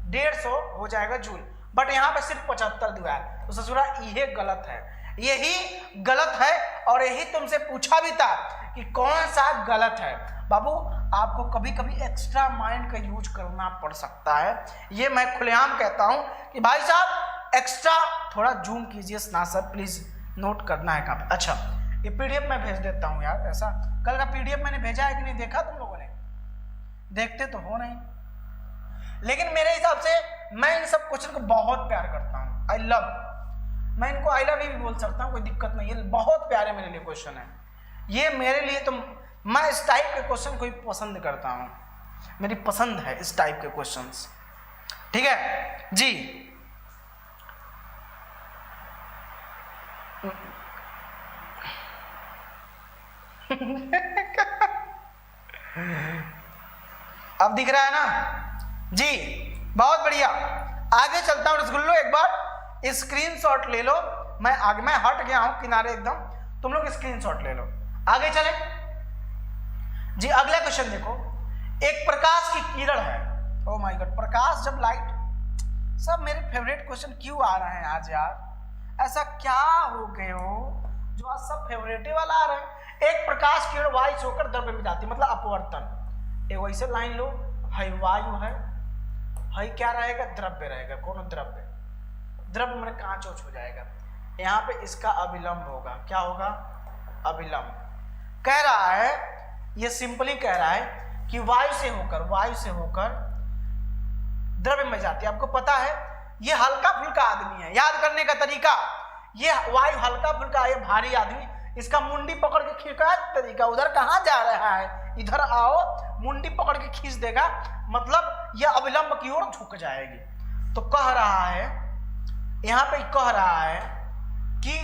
150 हो जाएगा जूल, बट यहाँ पे सिर्फ 75 दिया है, तो ससुरा ये गलत है, यही गलत है। और यही तुमसे पूछा भी था कि कौन सा गलत है। बाबू आपको कभी कभी एक्स्ट्रा माइंड का यूज करना पड़ सकता है, ये मैं खुलेआम कहता हूं कि भाई साहब एक्स्ट्रा थोड़ा जूम कीजिए ना सर, प्लीज नोट करना है कहाँ। अच्छा ये पीडीएफ मैं भेज देता हूँ यार, ऐसा कल का पीडीएफ मैंने भेजा है कि नहीं देखा तुम लोगों ने? देखते तो हो नहीं, लेकिन मेरे हिसाब से मैं इन सब क्वेश्चन को बहुत प्यार करता हूँ, आई लव मैं इनको आई लव यू भी बोल सकता हूँ, कोई दिक्कत नहीं है। बहुत प्यारे मेरे लिए क्वेश्चन है ये, मेरे लिए तो मैं इस टाइप के क्वेश्चन को ही पसंद करता हूँ, मेरी पसंद है इस टाइप के क्वेश्चंस। ठीक है जी। अब दिख रहा है ना जी, बहुत बढ़िया। आगे चलता हूँ रसगुल्लो, एक बार स्क्रीनशॉट ले लो। मैं आगे, मैं हट गया हूं किनारे एकदम, तुम लोग स्क्रीनशॉट ले लो। आगे चले जी, अगला क्वेश्चन देखो। एक प्रकाश की किरण है, ओ माय गॉड, प्रकाश जब लाइट, सब मेरे फेवरेट क्वेश्चन क्यों आ रहे हैं आज यार, ऐसा क्या हो गए हो जो आज सब फेवरेट वाला आ रहे हैं। एक प्रकाश किरण वायु से होकर द्रव्य में जाती है, मतलब अपवर्तन। एक वैसे लाइन लो, है वायु है क्या रहेगा, द्रव्य रहेगा, कौन द्रव्य, द्रव्य मैंने कांच हो जाएगा, यहाँ पे इसका अभिलंब होगा, क्या होगा, अभिलंब। कह रहा है, ये सिंपली कह रहा है कि वायु से होकर द्रव्य में जाती है। आपको पता है ये हल्का फुल्का आदमी है, याद करने का तरीका, ये वायु हल्का फुल्का, ये भारी आदमी, इसका मुंडी पकड़ के खींचने तरीका, उधर कहाँ जा रहा है, इधर आओ, मुंडी पकड़ के खींच देगा, मतलब यह अविलंब की ओर झुक जाएगी। तो कह रहा है, यहाँ पे कह रहा है कि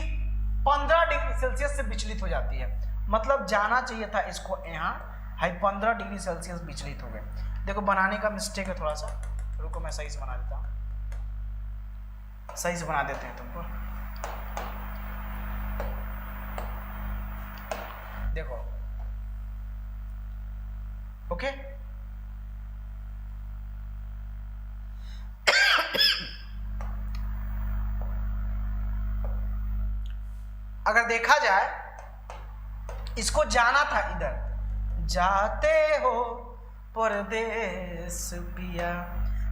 15 डिग्री सेल्सियस से विचलित हो जाती है, मतलब जाना चाहिए था इसको यहाँ, है 15 डिग्री सेल्सियस विचलित हो गए। देखो बनाने का मिस्टेक है थोड़ा सा, रुको मैं सही से बना देता हूँ, सही से बना देते हैं तुमको। देखो ओके, अगर देखा जाए, इसको जाना था इधर, जाते हो परदेस पिया,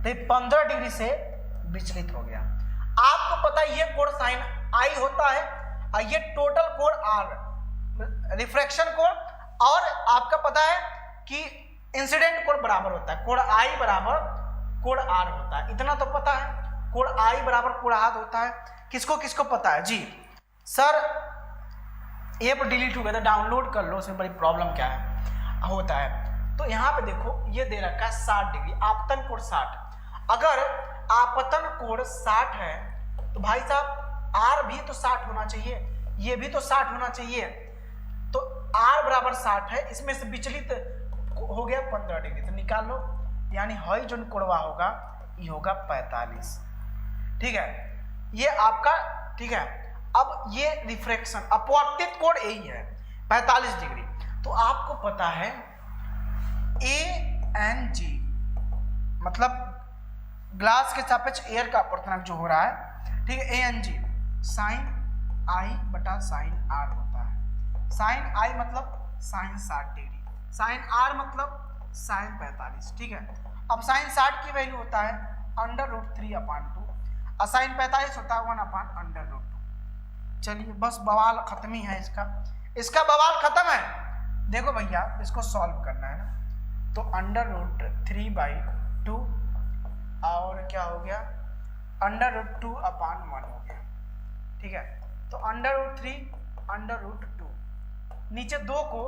तो 15 डिग्री से विचलित हो गया। आपको पता है ये कोण साइन आई होता है और ये टोटल कोण आर, रिफ्रैक्शन कोण, और आपका पता है कि इंसिडेंट कोण बराबर होता है, कोण आई बराबर कोण आर होता है, इतना तो पता है, कोण आई बराबर कोण आर होता है। किसको किसको पता है जी? सर ये पर डिलीट हो गया था, डाउनलोड कर लो, उसमें बड़ी प्रॉब्लम क्या है होता है। तो यहाँ पे देखो ये दे रखा है 60 डिग्री, आपतन कोण 60, अगर आपतन कोण 60 है तो भाई साहब आर भी तो 60 होना चाहिए, ये भी तो 60 होना चाहिए, तो आर बराबर 60 है, इसमें से विचलित हो गया 15 डिग्री, तो निकाल लो, यानी हई जो कोणवा होगा ये होगा 45। ठीक है, ये आपका, ठीक है। अब ये रिफ्रैक्शन अपवर्तित कोण यही है 45 डिग्री। तो आपको पता है ANG मतलब ग्लास के सापेक्ष एयर का अपवर्तनांक जो हो रहा है, ठीक है, ANG साइन I बटा साइन R होता है। साइन I मतलब साइन 60 डिग्री, साइन R मतलब साइन 45। ठीक है, अब साइन 60 की वैल्यू होता है √3/2 और साइन 45 होता है 1/√2। चलिए बस बवाल खत्म ही है, इसका बवाल खत्म है। देखो भैया इसको सॉल्व करना है ना, तो √3/2 और क्या हो गया, √2/1 हो गया। ठीक है, तो √3/√2, नीचे 2 को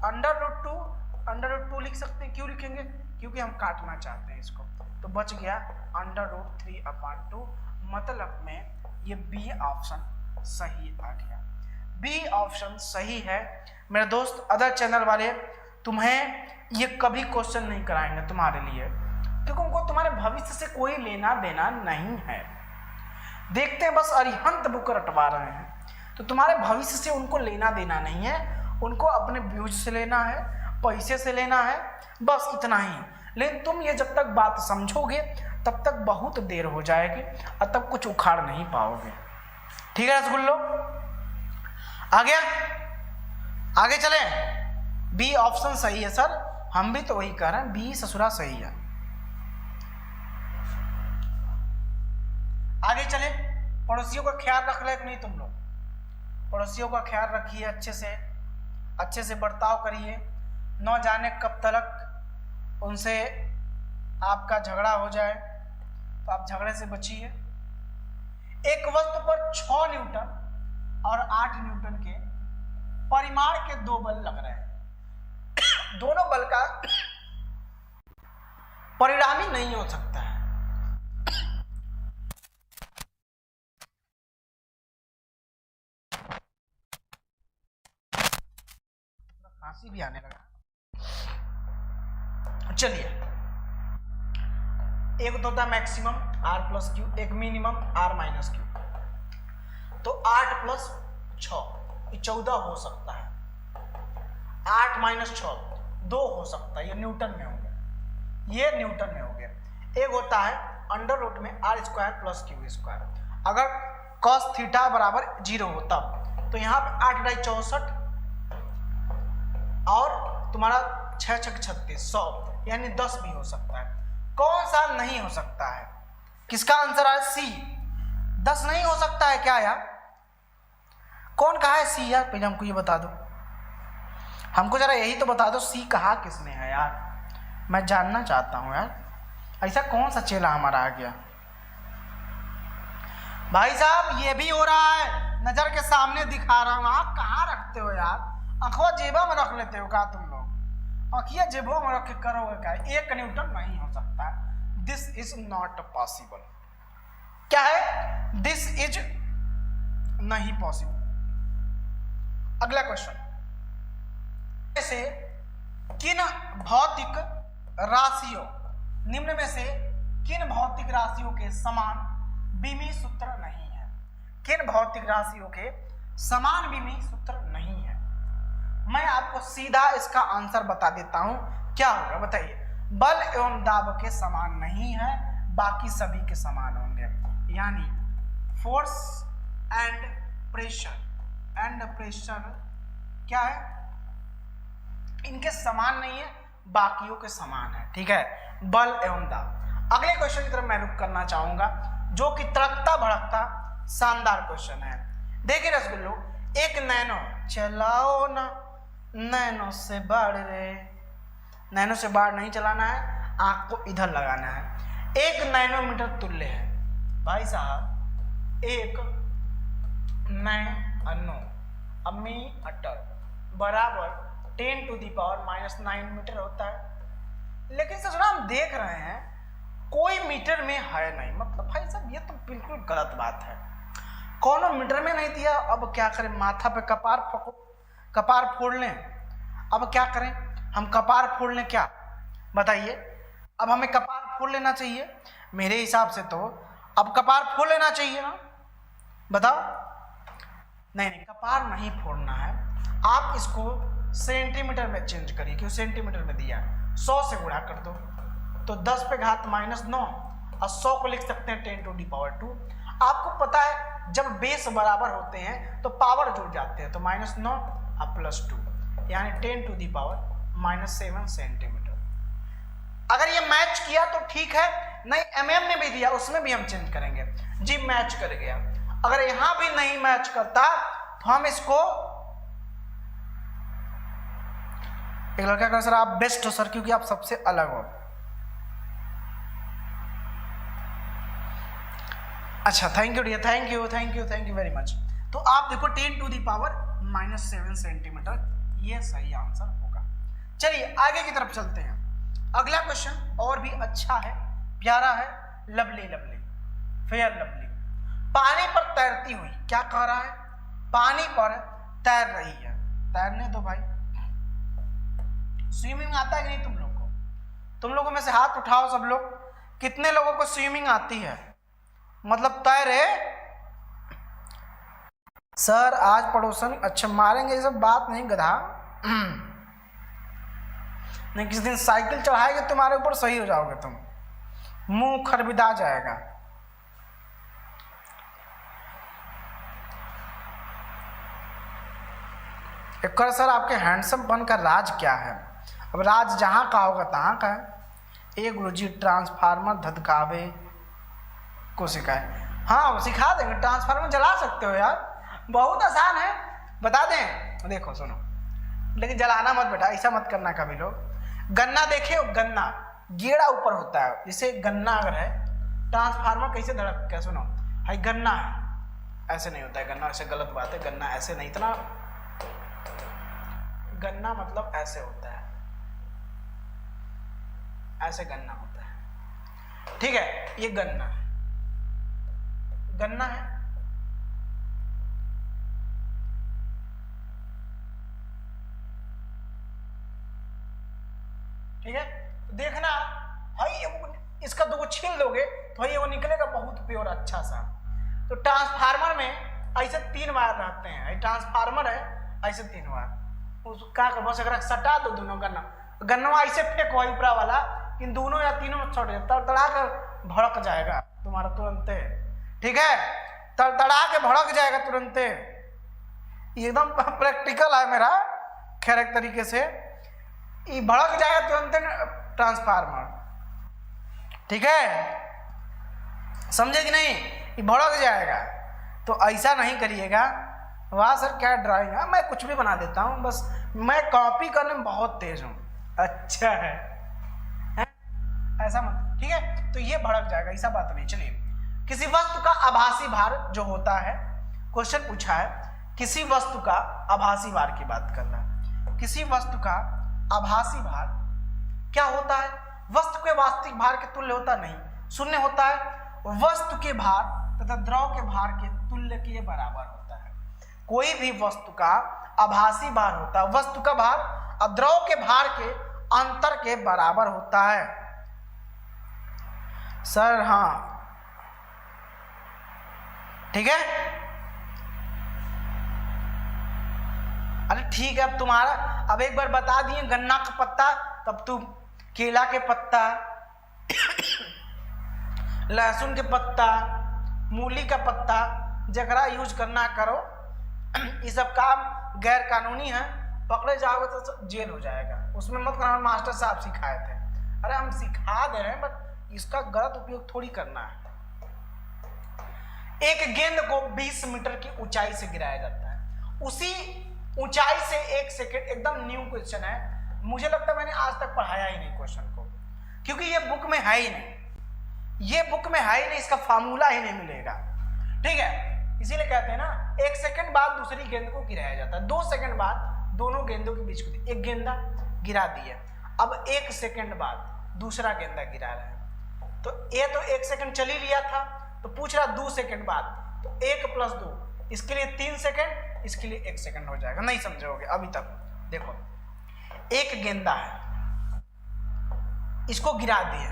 √2 लिख सकते हैं। क्यों लिखेंगे? क्योंकि हम काटना चाहते हैं इसको, तो बच गया √3/2, मतलब में ये बी ऑप्शन सही आ गया। बी ऑप्शन सही है मेरे दोस्त। अदर चैनल वाले तुम्हें ये कभी क्वेश्चन नहीं कराएंगे तुम्हारे लिए, क्योंकि उनको तुम्हारे भविष्य से कोई लेना देना नहीं है। देखते हैं बस अरिहंत बुक रटवा रहे हैं, तो तुम्हारे भविष्य से उनको लेना देना नहीं है, उनको अपने व्यूज से लेना है, पैसे से लेना है, बस इतना ही। लेकिन तुम ये जब तक बात समझोगे तब तक बहुत देर हो जाएगी और तब कुछ उखाड़ नहीं पाओगे। ठीक है रसगुल्लो, आ गया? आगे चले। बी ऑप्शन सही है सर, हम भी तो वही कह रहे हैं, बी ससुरा सही है। आगे चले। पड़ोसियों का ख्याल रख रहे कि नहीं तुम लोग? पड़ोसियों का ख्याल रखिए, अच्छे से बर्ताव करिए, न जाने कब तक उनसे आपका झगड़ा हो जाए, तो आप झगड़े से बचिए। एक वस्तु पर 6 न्यूटन और 8 न्यूटन के परिमाण के 2 बल लग रहे हैं। दोनों बल का परिणामी नहीं हो सकता है। खांसी भी आने लगा। चलिए, एक तो होता है मैक्सिमम r प्लस क्यू, एक मिनिमम r माइनस क्यू। तो 8 प्लस 6 14 हो सकता है, 8 माइनस 6 2 हो सकता है। ये न्यूटन में हो गया, ये न्यूटन में हो गया। एक होता है अंडर रूट में r square plus Q square. अगर cos थीटा बराबर 0 हो तब, तो यहाँ पे 8 × 64 और तुम्हारा 6 × 36 100, यानी 10 भी हो सकता है। कौन सा नहीं हो सकता है? किसका आंसर है? सी। 10 नहीं हो सकता है क्या यार? कौन कहा है सी यार? पहले हमको ये बता दो, हमको जरा यही तो बता दो, सी कहा किसने है यार? मैं जानना चाहता हूँ यार, ऐसा कौन सा चेला हमारा आ गया? भाई साहब ये भी हो रहा है, नजर के सामने दिखा रहा हूँ। आप कहाँ रखते हो यार? अखवा जेबा में रख लेते हो क्या तुम लोग? अखिया जेबों में रख के करोगे क्या? 1 न्यूटन नहीं हो सकता। This is not possible. क्या है? दिस इज नहीं पॉसिबल। अगला क्वेश्चन, से किन भौतिक राशियों, निम्न में से किन भौतिक राशियों के समान विमीय सूत्र नहीं है? किन भौतिक राशियों के समान विमीय सूत्र नहीं है? मैं आपको सीधा इसका आंसर बता देता हूं, क्या होगा बताइए। बल एवं दाब के समान नहीं है, बाकी सभी के समान होंगे। यानी फोर्स एंड प्रेशर क्या है? इनके समान नहीं है, बाकियों के समान है। ठीक है, बल एवं दाब। अगले क्वेश्चन की तरफ मैं रुक करना चाहूंगा, जो कि तड़कता भड़कता शानदार क्वेश्चन है। देखिए रसगुल्लो, एक नैनो चलाओ ना, नैनो से बाढ़ रे, नैनो से बाढ़ नहीं चलाना है, आंख को इधर लगाना है। 1 नैनोमीटर तुल्य है भाई साहब, 1 नैनो अम्मी अटर बराबर 10⁻⁻9 मीटर होता है। लेकिन सर हम देख रहे हैं कोई मीटर में है नहीं, मतलब भाई साहब ये तो बिल्कुल गलत बात है। कौन मीटर में नहीं दिया, अब क्या करें? माथा पे कपार फोड़ लें? अब क्या करें? हम कपार फोड़ लें क्या? बताइए। अब हमें कपार फोड़ लेना चाहिए मेरे हिसाब से, तो अब कपार फोड़ लेना चाहिए ना, बताओ। नहीं, कपार नहीं फोड़ना है, आप इसको सेंटीमीटर में चेंज करिए, क्यों सेंटीमीटर में दिया, 100 से गुणा कर दो, तो 10 पे घात -9 और 100 को लिख सकते हैं 10⁻²। आपको पता है जब बेस बराबर होते हैं तो पावर जुड़ जाते हैं, तो -9 और +2 यानी 10⁻⁻7 सेंटीमीटर। अगर ये मैच किया तो ठीक है, नहीं mm में भी दिया उसमें भी हम चेंज करेंगे। जी मैच कर गया। अगर यहां भी नहीं मैच करता तो हम इसको, एक लड़का कह सर आप बेस्ट हो सर, क्योंकि आप सबसे अलग हो। अच्छा, thank you dear, thank you very much. तो आप देखो 10⁻⁻7 सेंटीमीटर, ये सही आंसर होगा। चलिए आगे की तरफ चलते हैं। अगला क्वेश्चन और भी अच्छा है, प्यारा है, लवली फेयर लवली। पानी पर तैरती हुई, क्या कह रहा है? पानी पर तैर रही है। तैरने दो भाई। स्विमिंग आता है कि नहीं तुम लोग को? तुम लोगों में से हाथ उठाओ सब लोग, कितने लोगों को स्विमिंग आती है? मतलब तैरे। सर आज पड़ोसन, अच्छा मारेंगे, ये सब बात नहीं गधा। नहीं, किसी दिन साइकिल चढ़ाएंगे तुम्हारे ऊपर, सही हो जाओगे तुम, मुंह खरबिदा जाएगा। एक कर सर आपके हैंडसमपन का राज क्या है? अब राज जहां का होगा तहां का है। एक गुरुजी ट्रांसफार्मर धधकावे को सिखाए। हाँ सिखा देंगे, ट्रांसफार्मर जला सकते हो यार, बहुत आसान है, बता दें। देखो सुनो, लेकिन जलाना मत बेटा, ऐसा मत करना कभी लोग। गन्ना देखे हो, गन्ना गेड़ा ऊपर होता है, जैसे गन्ना अगर है, ट्रांसफार्मर कैसे धड़क, क्या सुनो, भाई गन्ना है, ऐसे नहीं होता है गन्ना, ऐसे गलत बात है, गन्ना ऐसे नहीं, इतना गन्ना मतलब ऐसे होता है, ऐसे गन्ना होता है, ठीक है। ये गन्ना है, गन्ना है, ठीक है। तो देखना भाई इसका दो छील दोगे तो भाई वो निकलेगा बहुत प्योर अच्छा सा। तो ट्रांसफार्मर में ऐसे 3 वायर रहते हैं, ट्रांसफार्मर है ऐसे 3 वायर, उसका बस अगर सटा दो दोनों गन्ना ऐसे फेंको ऊपरा वाला, इन दोनों या तीनों में छोड़ तड़तड़ा कर भड़क जाएगा तुम्हारा तुरंत, ठीक है, तड़तड़ा के भड़क जाएगा तुरंत, एकदम प्रैक्टिकल है मेरा, खैर एक तरीके से ये भड़क जाएगा तुरंत ट्रांसफार्मर, ठीक है, समझे कि नहीं, ये भड़क जाएगा। तो ऐसा नहीं करिएगा। वाह सर क्या ड्राइंग है, मैं कुछ भी बना देता हूँ, बस मैं कॉपी करने में बहुत तेज हूँ। अच्छा है? ऐसा मत, ठीक है। तो ये भड़क जाएगा, ऐसा बात नहीं। चलिए, किसी वस्तु का आभासी भार जो होता है, क्वेश्चन पूछा है किसी वस्तु का आभासी भार की बात करना है। किसी वस्तु का आभासी भार क्या होता है? वस्तु के वास्तविक भार के तुल्य होता नहीं, शून्य होता है। वस्तु के भार तथा द्रव के भार के तुल्य के बराबर होता है। कोई भी वस्तु का आभासी भार होता है, वस्तु का भार और द्रव के भार के अंतर के बराबर होता है। सर हाँ, ठीक है, अरे ठीक है। अब तुम्हारा अब एक बार बता दिए गन्ना का पत्ता, तब तुम केला के पत्ता, लहसुन के पत्ता, मूली का पत्ता जगरा यूज करना करो। ये सब काम गैर कानूनी है, पकड़े जाओगे तो जेल हो जाएगा। उसमें मत करना, मास्टर साहब सिखाए थे। अरे हम सिखा दे रहे हैं, बट इसका गलत उपयोग थोड़ी करना है। एक गेंद को 20 मीटर की ऊंचाई से गिराया जाता है। उसी ऊंचाई से 1 सेकेंड, एकदम न्यू क्वेश्चन है, मुझे लगता है मैंने आज तक पढ़ाया ही नहीं क्वेश्चन को, क्योंकि ये बुक में है ही नहीं, ये बुक में है ही नहीं, इसका फार्मूला ही नहीं मिलेगा, ठीक है। इसीलिए कहते हैं ना, 1 सेकंड बाद दूसरी गेंद को गिराया जाता है, 2 सेकंड बाद दोनों गेंदों के बीच को एक गेंदा गिरा दिया, अब 1 सेकंड बाद दूसरा गेंदा गिरा रहा है। तो ये तो 1 सेकंड चल ही लिया था, तो पूछ रहा 2 सेकंड बाद, तो 1 + 2, इसके लिए 3 सेकंड, इसके लिए 1 सेकंड हो जाएगा। नहीं समझोगे अभी तक। देखो, एक गेंदा है, इसको गिरा दिया,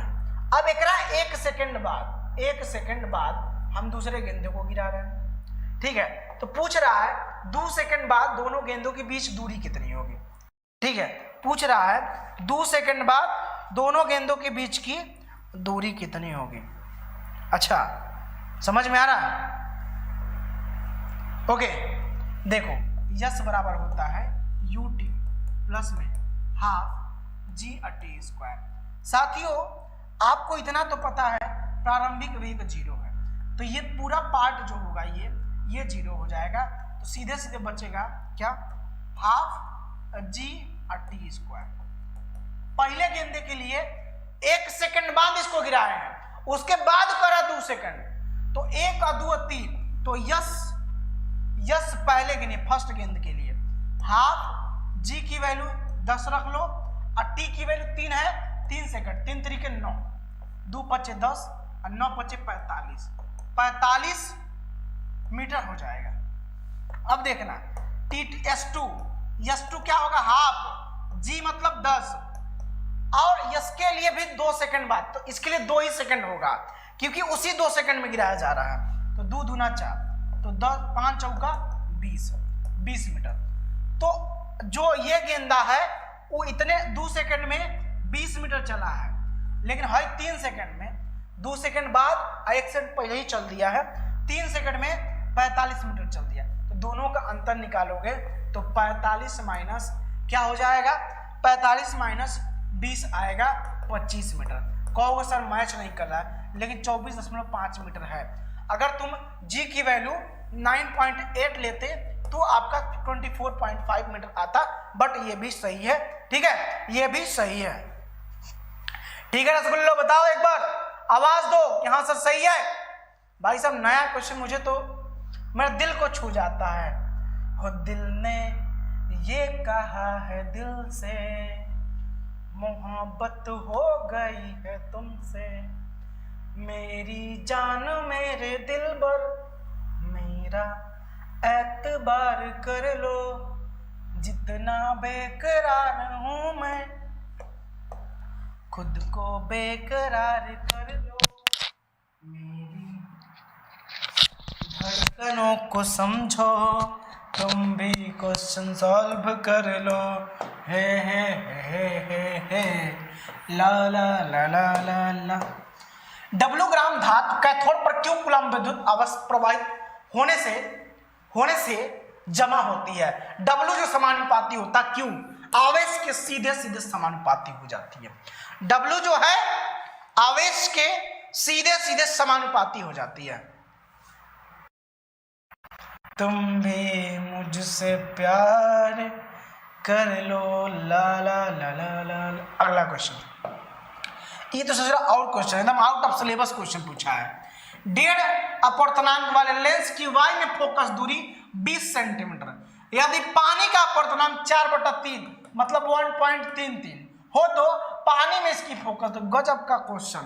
अब एकरा 1 सेकंड बाद, 1 सेकंड बाद हम दूसरे गेंदे को गिरा रहे हैं, ठीक है। तो पूछ रहा है 2 सेकंड बाद दोनों गेंदों के बीच दूरी कितनी होगी, ठीक है। पूछ रहा है 2 सेकंड बाद दोनों गेंदों के बीच की दूरी कितनी होगी। अच्छा, समझ में आ रहा है? ओके, देखो, यस बराबर होता है ut प्लस में ½ g/t²। साथियों, आपको इतना तो पता है प्रारंभिक वेग 0 है, तो ये पूरा पार्ट जो होगा ये 0 हो जाएगा। तो सीधे सीधे बचेगा क्या, ½ g/t²। पहले गेंदे के लिए 1 सेकंड बाद इसको गिराए हैं, उसके बाद करा 2 सेकंड, तो 1 और 2 और 3, तो यस पहले गिने, फर्स्ट गेंद के लिए ½ g की वैल्यू 10 रख लो और t की वैल्यू 3 है, 3 सेकंड, 3 3 9, 2 × 5 = 10 और 9 × 5 = 45 मीटर हो जाएगा। अब देखना S2 क्या होगा, ½ g मतलब 10, और यस के लिए भी 2 सेकंड बाद, तो इसके लिए 2 ही सेकंड होगा, क्योंकि उसी 2 सेकंड में गिराया जा रहा है। तो 2 दूना 4, तो 10 5 चौका 20 मीटर। तो जो ये गेंदा है वो इतने 2 सेकंड में 20 मीटर चला है, लेकिन है 3 सेकंड में, 2 सेकंड बाद 1 सेकंड पहले ही चल दिया है, 3 सेकंड में 45 मीटर चल दिया। तो दोनों का अंतर निकालोगे तो 45 माइनस क्या हो जाएगा, 45 माइनस 20 आएगा 25 मीटर। कहोगे सर मैच नहीं कर रहा है, लेकिन 24.5 मीटर है। अगर तुम g की वैल्यू 9.8 लेते तो आपका 24.5 मीटर आता, बट ये भी सही है, ठीक है, ये भी सही है, ठीक है। रसगुल्लो बताओ एक बार, आवाज दो, यहां सर सही है, भाई साहब नया क्वेश्चन मुझे तो मेरे दिल को छू जाता है। हो दिल ने ये कहा है दिल से, मोहब्बत हो गई है तुमसे, मेरी जान मेरे दिलबर, मेरा एतबार कर लो, जितना बेकरार हूँ मैं, खुद को बेकरार कर लो, मेरी धड़कनों को समझो, तुम भी क्वेश्चन सॉल्व कर लो, हे ला ला ला ला ला ला। डब्ल्यू ग्राम धातु कैथोड पर क्यू कूलम्ब विद्युत आवेश प्रवाहित होने से जमा होती है। डब्ल्यू जो समानुपाती होता क्यू आवेश के सीधे सीधे समानुपाती हो जाती है। डब्ल्यू जो है आवेश के सीधे सीधे समानुपाती हो जाती है। तुम भी मुझसे प्यार कर लो, ला ला ला ला ला। अगला क्वेश्चन, ये तो सोच आउट क्वेश्चन एकदम आउट ऑफ सिलेबस क्वेश्चन पूछा है। 1.5 अपवर्तनांक वाले लेंस की वाई में फोकस दूरी 20 सेंटीमीटर, यदि पानी का अपवर्तनांक 4/3 मतलब 1.33 हो तो पानी में इसकी फोकस, तो गजब का क्वेश्चन।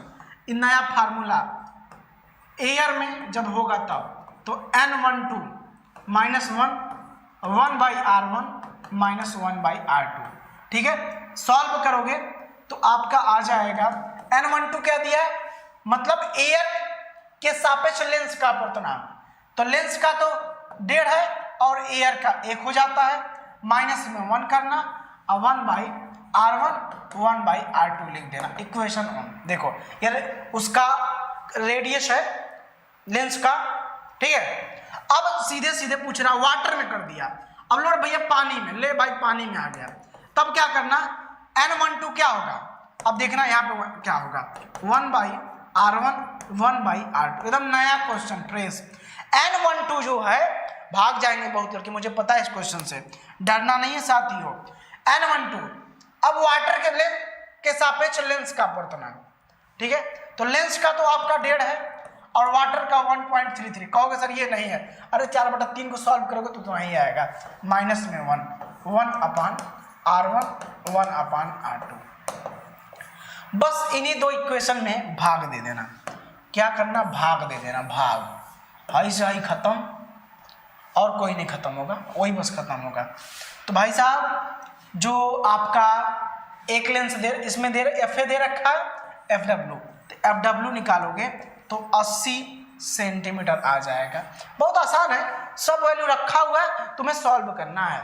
नया फार्मूला एयर में जब होगा तब, तो n12 -1 1/r1 -1/r2, ठीक है। सॉल्व करोगे तो आपका आ जाएगा n12 क्या दिया है, मतलब एयर के सापेक्ष लेंस का अपवर्तनांक, तो लेंस का तो 1.5 है और एयर का 1 हो जाता है, माइनस में 1 करना, 1/r1 1/r2 लिख देना। इक्वेशन 1 देखो यार, उसका रेडियस है लेंस का, ठीक है। अब सीधे सीधे पूछ रहा, वाटर में कर दिया, अब लो भैया पानी में, ले भाई पानी में आ गया, तब क्या करना, n12 क्या होगा, अब देखना यहाँ पे क्या होगा, 1/r1 1/r2, एकदम नया क्वेश्चन फ्रेश। n12 जो है भाग जाएंगे बहुत करके, मुझे पता है इस क्वेश्चन से, डरना नहीं है साथी हो। n12 अब वाटर के सापेक्ष लेंस का अपवर्तनांक, ठीक है, तो लेंस का तो आपका 1.5 है और वाटर का 1.33। कहोगे सर ये नहीं है, अरे 4/3 को सॉल्व करोगे तो वहीं आएगा, माइनस में 1/r1 1/r2। बस इन्हीं दो इक्वेशन में भाग दे देना। क्या करना, भाग दे देना, भाग, हाई से हाई खत्म, और कोई नहीं खत्म होगा, वही बस खत्म होगा। तो भाई साहब जो आपका एक लेंस इसमें एफ दे रखा है, FW, तो FW निकालोगे तो 80 सेंटीमीटर आ जाएगा। बहुत आसान है, सब वैल्यू रखा हुआ है, तुम्हें सॉल्व करना है,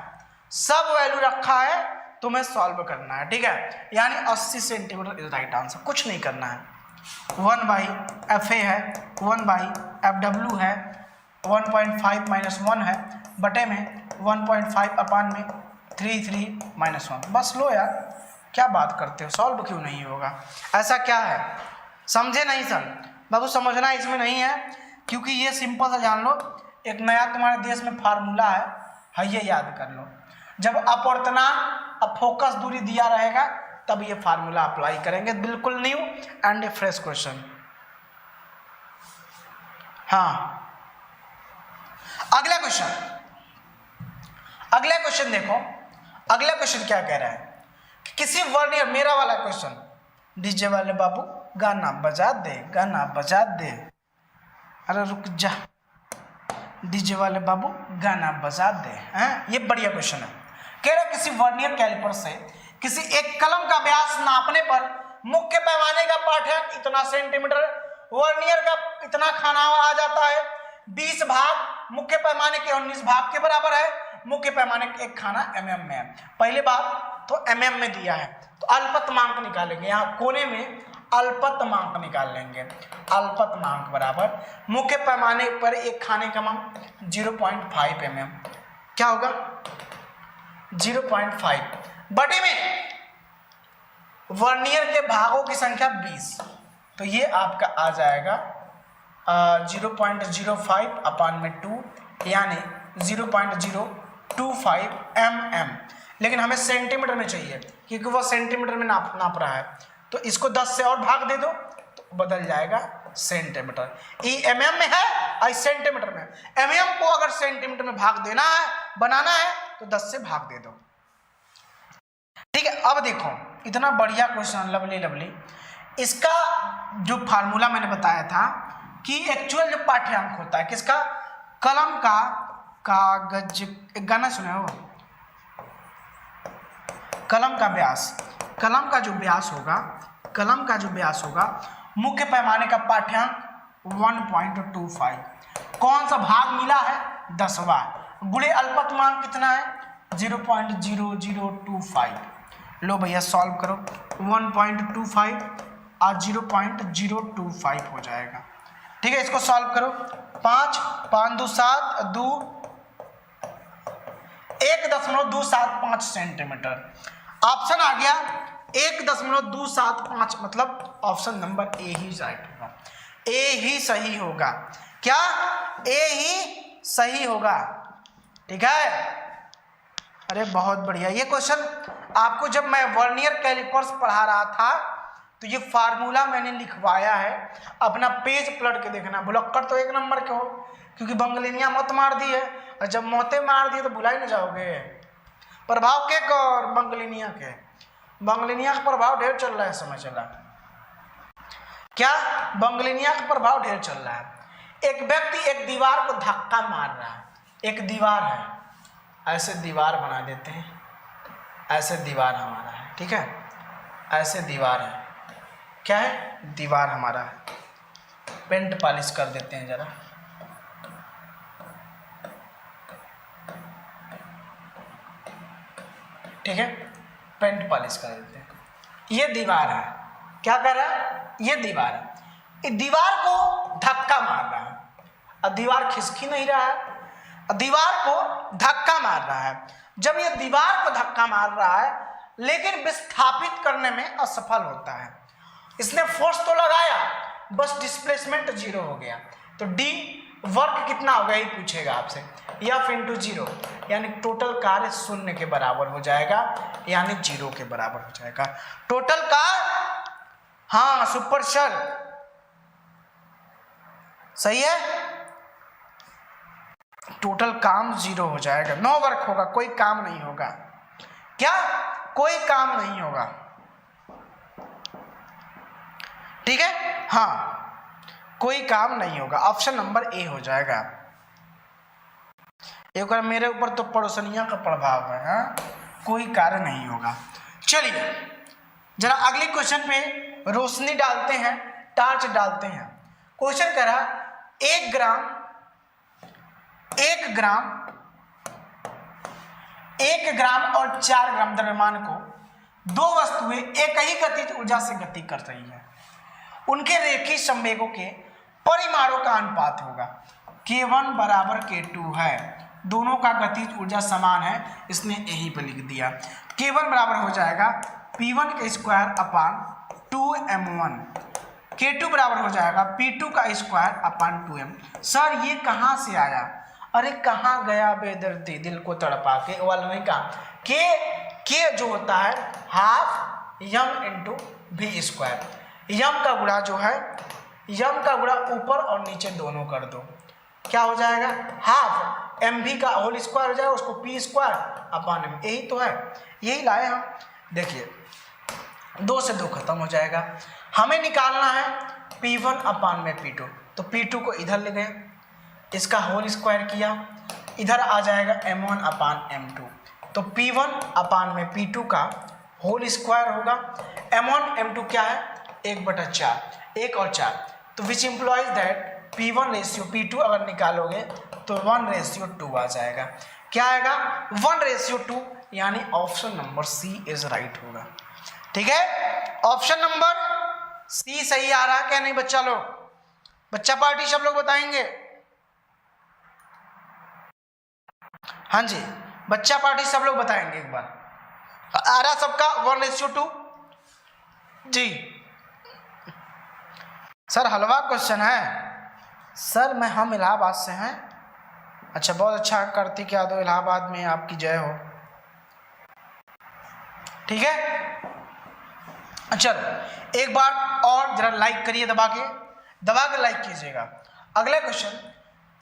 सब वैल्यू रखा है तुम्हें सॉल्व करना है, ठीक है। यानी 80 सेंटीमीटर इज राइट आंसर, कुछ नहीं करना है। 1/FA है, 1/FW है, 1.5 - 1 है, बटे में 1.5 अपान में 3 -1, बस लो यार, क्या बात करते हो, सॉल्व क्यों नहीं होगा, ऐसा क्या है, समझे नहीं सर बाबू, समझना इसमें नहीं है, क्योंकि ये सिंपल सा जान लो, एक नया तुम्हारे देश में फार्मूला है, ये याद कर लो, जब अपवर्तनांक अब फोकस दूरी दिया रहेगा तब ये फार्मूला अप्लाई करेंगे, बिल्कुल new and A fresh question. हाँ अगला क्वेश्चन देखो, अगला क्वेश्चन क्या कह रहा है कि किसी वर्नियर, मेरा वाला क्वेश्चन, डीजे वाले बाबू गाना बजा दे, गाना बजा दे, अरे रुक जा, डीजे वाले बाबू गाना बजा दे, हैं, ये बढ़िया क्वेश्चन है। कह रहा किसी वर्नियर कैलिपर से किसी एक कलम का व्यास नापने पर मुख्य पैमाने का पाठ्यांक इतना सेंटीमीटर, वर्नियर का इतना खाना आ जाता है, 20 भाग मुख्य पैमाने के 19 भाग के बराबर है, मुख्य पैमाने का एक खाना mm में है। पहले बात तो mm में दिया है, तो अल्पतमांक निकालेंगे, यहाँ कोने में अल्पतमांक निकाल लेंगे, अल्पतमांक बराबर मुख्य पैमाने पर एक खाने का मान 0.5 mm, क्या होगा 0.5, बटे में वर्नियर के भागों की संख्या 20, तो ये आपका आ जाएगा 0.05 अपान में 2 यानी 0.025 mm, लेकिन हमें सेंटीमीटर में चाहिए क्योंकि वह सेंटीमीटर में नाप रहा है, तो इसको 10 से और भाग दे दो तो बदल जाएगा सेंटीमीटर। ई mm में है और सेंटीमीटर में। mm को अगर सेंटीमीटर में भाग देना है, बनाना है, तो 10 से भाग दे दो। ठीक है, अब देखो इतना बढ़िया क्वेश्चन, लवली। इसका जो फार्मूला मैंने बताया था कि एक्चुअल जो पाठ्यांक होता है किसका, कलम का, कागज, एक गाना सुने हो, कलम का व्यास, कलम का जो व्यास होगा, मुख्य पैमाने का पाठ्यांक 1.25, कौन सा भाग मिला है, 10वां, गुणे अल्पतमांक कितना है, 0.0025। लो भैया सॉल्व करो, 1.25 और 0.025 हो जाएगा। ठीक है, इसको सॉल्व करो, 5 5 2 7 2 1.275 सेंटीमीटर। ऑप्शन आ गया 1.275, मतलब option number A he right होगा, ए ही सही होगा। क्या, ए ही सही होगा। ठीक है, अरे बहुत बढ़िया। ये क्वेश्चन आपको जब मैं वर्नियर कैलिपर्स पढ़ा रहा था तो ये फार्मूला मैंने लिखवाया है, अपना पेज पलट के देखना। बुलक्कड़ तो 1 नंबर के हो, क्योंकि बंगलिनिया मत मार दी है, और जब मौतें मार दिए तो भुला ही ना जाओगे। प्रभाव के और बंगलिनिया के, बंगलिनिया का प्रभाव ढेर चल रहा है, समय चला क्या, बंगलिनिया का प्रभाव ढेर चल रहा है। एक व्यक्ति एक दीवार को धक्का मार रहा है, एक दीवार है, ऐसे दीवार बना देते हैं, ऐसे दीवार हमारा है, ठीक है, ऐसे दीवार है, क्या है, दीवार हमारा है। पेंट पॉलिश कर देते हैं जरा, ठीक है, पेंट पॉलिश कर देते हैं। ये दीवार है, क्या कर रहा है, ये दीवार है, इस दीवार को धक्का मार रहा है, और दीवार खिसकी नहीं रहा है, दीवार को धक्का मार रहा है। जब ये दीवार को धक्का मार रहा है लेकिन विस्थापित करने में असफल होता है, इसने फोर्स तो लगाया, बस डिस्प्लेसमेंट 0 हो गया, तो डी वर्क कितना होगा ये पूछेगा आपसे, F × 0, यानी टोटल कार्य 0 के बराबर हो जाएगा, यानी 0 के बराबर हो जाएगा टोटल कार्य। हाँ सुपर सर सही है, टोटल काम 0 हो जाएगा, नो वर्क होगा, कोई काम नहीं होगा। क्या, कोई काम नहीं होगा। ठीक है, हाँ कोई काम नहीं होगा, ऑप्शन नंबर ए हो जाएगा। एक मेरे ऊपर तो पड़ोसनिया का प्रभाव है, हाँ? कोई कार्य नहीं होगा। चलिए जरा अगले क्वेश्चन पे रोशनी डालते हैं, टार्च डालते हैं। क्वेश्चन कह रहा 1 ग्राम 1 ग्राम और 4 ग्राम द्रव्यमान को दो वस्तुएं एक ही गतिज ऊर्जा से गति कर रही है, उनके रेखीय संवेगों के परिमाणों का अनुपात होगा, K1 बराबर K2 है, दोनों का गतिज ऊर्जा समान है, इसने यही पर लिख दिया। K1 बराबर हो जाएगा P1 का स्क्वायर अपान 2m1, K2 बराबर हो जाएगा P2 का स्क्वायर अपान 2m। सर ये कहाँ से आया, अरे कहाँ गया बेदर्दी दिल को तड़पा के वाला नहीं कहा, के जो होता है हाफ यम इंटू भी स्क्वायर, यम का गुणा जो है, यम का गुणा ऊपर और नीचे दोनों कर दो, क्या हो जाएगा, हाफ एम भी का होल स्क्वायर हो जाएगा, उसको पी स्क्वायर अपान एम, यही तो है, यही लाए हम। देखिए 2 से 2 खत्म हो जाएगा, हमें निकालना है P1 अपान में P2, तो P2 को इधर ले गए, इसका होल स्क्वायर किया, इधर आ जाएगा M1 अपान M2, तो P1 अपान में P2 का होल स्क्वायर होगा, M1 M2 क्या है 1/4, 1 और 4, तो विच employees that P1 ratio P2 अगर निकालोगे तो 1:2 आ जाएगा, क्या आएगा 1:2, यानी option number C is right होगा। ठीक है, ऑप्शन नंबर सी सही आ रहा है क्या नहीं बच्चा लोग, बच्चा पार्टी सब लोग बताएंगे, हाँ जी बच्चा पार्टी सब लोग बताएंगे एक बार, आ रहा सबका 1:2 जी। सर हलवा क्वेश्चन है सर, हम इलाहाबाद से हैं। अच्छा बहुत अच्छा, कार्तिक यादव इलाहाबाद में आपकी जय हो। ठीक है चलो एक बार और जरा लाइक करिए दबा के, दबा के लाइक कीजिएगा। अगला क्वेश्चन,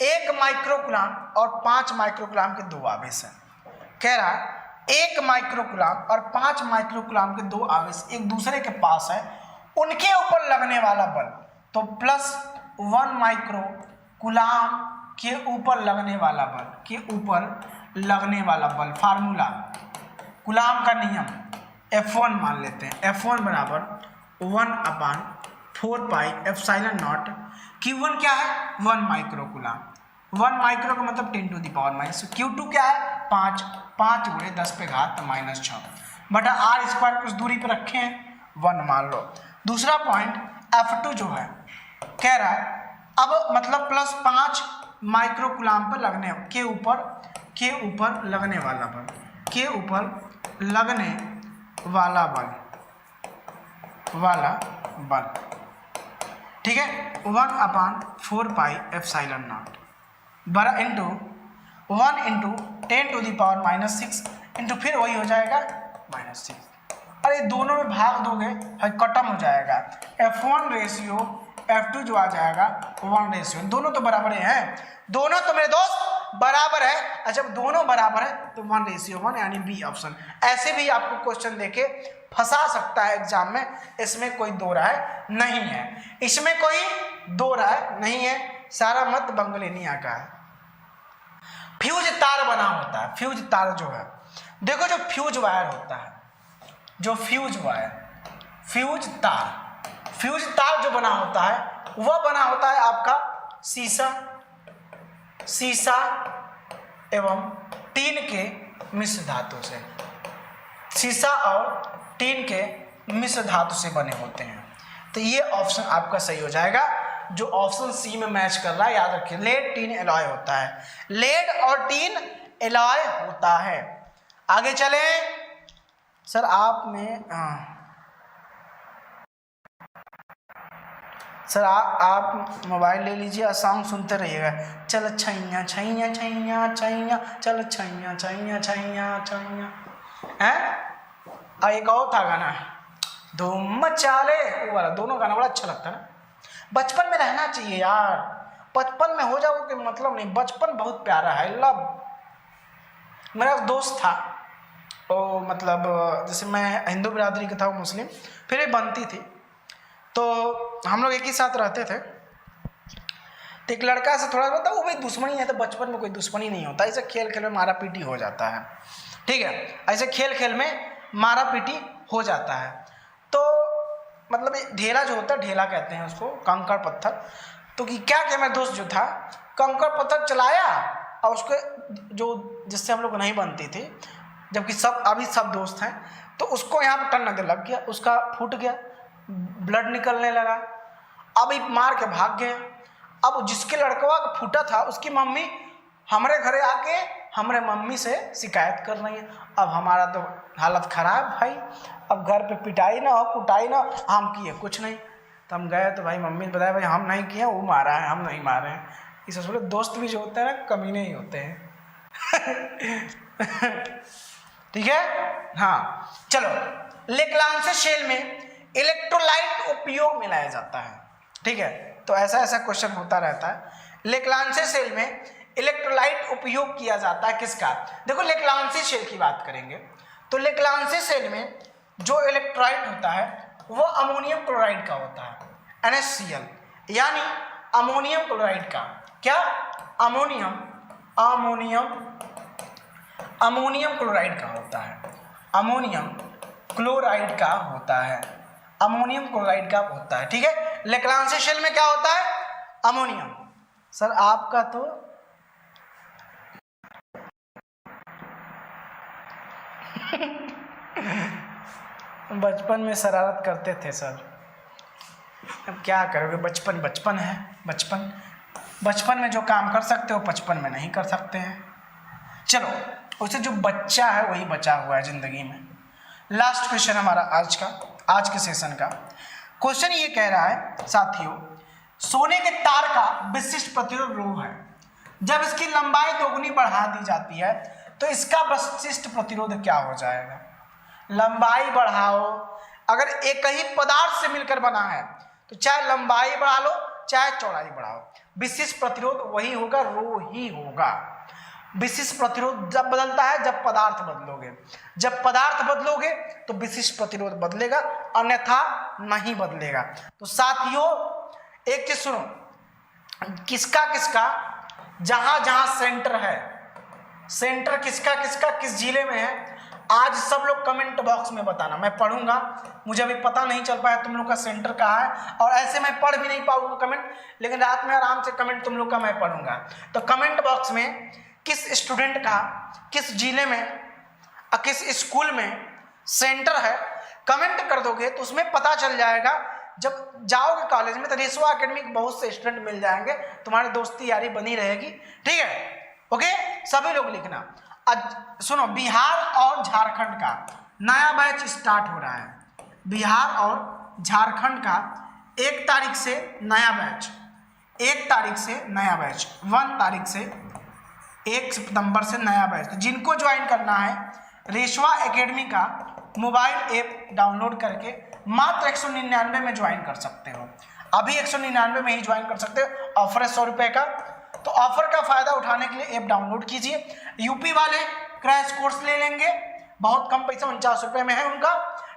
1 माइक्रोकुलाम और 5 माइक्रोकुलाम के दो आवेश हैं। कह रहा है 1 माइक्रोकुलाम और 5 माइक्रोकुलाम के दो आवेश एक दूसरे के पास है, उनके ऊपर लगने वाला बल, तो +1 माइक्रोकुलाम के ऊपर लगने वाला बल, के ऊपर लगने वाला बल, फार्मूला कुलाम का नियम F1 मान लेते हैं। F1 बराबर 1/4πε0। Q1 क्या है? 1 माइक्रोकुलाम। 1 माइक्रो का मतलब 10⁻⁻। Q2 क्या है? 5 × 10⁻⁻6 बटा r² कुछ दूरी पर रखे हैं 1 मान लो। दूसरा पॉइंट F2 जो है कह रहा है अब मतलब +5 माइक्रोकुलाम पर लगने के ऊपर लगने वाला बल, के ऊपर लगने वाला बल, ठीक है, 1/4πε0 बड़ा इंटू 1 × 10⁻⁻6 इंटू फिर वही हो जाएगा -6। अरे दोनों में भाग दोगे खत्म हो जाएगा। F1 रेशियो F2 जो आ जाएगा 1 रेशियो, दोनों तो बराबर हैं, दोनों तो मेरे दोस्त बराबर है। अच्छा दोनों बराबर है तो 1:1 यानी बी ऑप्शन। ऐसे भी आपको क्वेश्चन देके फंसा सकता है एग्जाम में, इसमें कोई दो राय नहीं है, इसमें कोई दो राय नहीं है। सारा मत बंगलेनिया का है। फ्यूज तार बना होता है, फ्यूज तार जो है, देखो जो फ्यूज वायर होता है, जो फ्यूज तार जो बना होता है वह बना होता है आपका शीशा एवं टीन के मिश्र धातु से, शीशा और टीन के मिश्र धातु से बने होते हैं। तो ये ऑप्शन आपका सही हो जाएगा, जो ऑप्शन सी में मैच कर रहा है। याद रखिए लेड टीन एलॉय होता है, लेड और टीन एलॉय होता है। आगे चले सर, आप में सर आप मोबाइल ले लीजिए और सॉन्ग सुनते रहिएगा। चल छैया छैया छैया छैया, चल छैया छैया छैया छैया हैं। और एक और था गाना धूम मचाले, वो वाला, दोनों गाना बड़ा अच्छा लगता है ना। बचपन में रहना चाहिए यार, बचपन में हो जाओ कि मतलब नहीं, बचपन बहुत प्यारा है। लव, मेरा दोस्त था तो मतलब जैसे मैं हिंदू बिरादरी का था, वो मुस्लिम, फिर ये बनती थी, तो हम लोग एक ही साथ रहते थे। तो एक लड़का से थोड़ा मतलब वो भी दुश्मनी है, तो बचपन में कोई दुश्मनी नहीं होता, ऐसे खेल खेल में मारा पीटी हो जाता है, ठीक है, ऐसे खेल खेल में मारा पीटी हो जाता है। तो मतलब ढेला जो होता है, ढेला कहते हैं उसको, कंकड़ पत्थर, तो कि क्या मेरा दोस्त जो था कंकड़ पत्थर चलाया और उसको जो जिससे हम लोग नहीं बनती थी, जबकि अभी सब दोस्त हैं, तो उसको यहाँ पर टन लग गया, उसका फूट गया, ब्लड निकलने लगा, अब मार के भाग गया। अब जिसके लड़कवा का फूटा था उसकी मम्मी हमारे घरे आके हमारे मम्मी से शिकायत कर रही है। अब हमारा तो हालत खराब भाई, अब घर पे पिटाई ना हो कुटाई ना, हम किए कुछ नहीं। तो हम गए तो भाई मम्मी ने बताया भाई हम नहीं किए, वो मारा है, हम नहीं मारे हैं। इस बोले दोस्त भी जो होते हैं ना कमीने ही होते हैं। ठीक है, हाँ चलो। लेक्लांसे शेल में इलेक्ट्रोलाइट उपयोग में लाया जाता है, ठीक है, तो ऐसा क्वेश्चन होता रहता है। लेक्लांसे शेल में इलेक्ट्रोलाइट उपयोग किया जाता है किसका? देखो लेक्लांसे शेल की बात करेंगे तो लेक्लांसे शेल में जो इलेक्ट्रोलाइट होता है वो अमोनियम क्लोराइड का होता है, NaCl, यानी अमोनियम क्लोराइड का। क्या? अमोनियम क्लोराइड का होता है, अमोनियम क्लोराइड का होता है, अमोनियम क्लोराइड का होता है, ठीक है। लेक्लांसे शेल में क्या होता है? अमोनियम। सर आपका तो बचपन में शरारत करते थे सर, अब क्या करोगे, बचपन है, बचपन में जो काम कर सकते हो 55 में नहीं कर सकते हैं। चलो उसे जो बच्चा है वही बचा हुआ है जिंदगी में। लास्ट क्वेश्चन हमारा आज के सेशन का क्वेश्चन ये कह रहा है साथियों, सोने के तार का विशिष्ट प्रतिरोध ρ है, जब इसकी लंबाई दोगुनी बढ़ा दी जाती है तो इसका विशिष्ट प्रतिरोध क्या हो जाएगा? लंबाई बढ़ाओ, अगर एक ही पदार्थ से मिलकर बना है तो चाहे लंबाई बढ़ा लो चाहे चौड़ाई बढ़ाओ, विशिष्ट प्रतिरोध वही होगा, रो ही होगा। विशिष्ट प्रतिरोध जब बदलता है जब पदार्थ बदलोगे, जब पदार्थ बदलोगे तो विशिष्ट प्रतिरोध बदलेगा, अन्यथा नहीं बदलेगा। तो साथियों एक चीज सुनो, किसका किसका जहां जहां सेंटर है, सेंटर किसका किसका किस जिले में है, आज सब लोग कमेंट बॉक्स में बताना, मैं पढ़ूंगा। मुझे अभी पता नहीं चल पाया तुम लोग का सेंटर कहाँ है, और ऐसे मैं पढ़ भी नहीं पाऊंगा कमेंट, लेकिन रात में आराम से कमेंट तुम लोग का मैं पढ़ूंगा। तो कमेंट बॉक्स में किस स्टूडेंट का किस जिले में किस स्कूल में सेंटर है कमेंट कर दोगे तो उसमें पता चल जाएगा। जब जाओगे कॉलेज में तो रेशवा एकेडमी के बहुत से स्टूडेंट मिल जाएंगे, तुम्हारी दोस्ती यारी बनी रहेगी, ठीक है। ओके, सभी लोग लिखना। सुनो, बिहार और झारखंड का नया बैच स्टार्ट हो रहा है। बिहार और झारखंड का 1 तारीख से नया बैच, 1 तारीख से नया बैच, 1 तारीख से 1 सितंबर से नया बैच। तो जिनको ज्वाइन करना है रेशवा एकेडमी का मोबाइल ऐप डाउनलोड करके मात्र 199 में ज्वाइन कर सकते हो। अभी 199 में ही ज्वाइन कर सकते हो, ऑफर है 100 रुपये का। तो ऑफर का फायदा उठाने के लिए ऐप डाउनलोड कीजिए। यूपी वाले क्रैश कोर्स ले लेंगे, बहुत कम पैसा 49 रुपये में है उनका,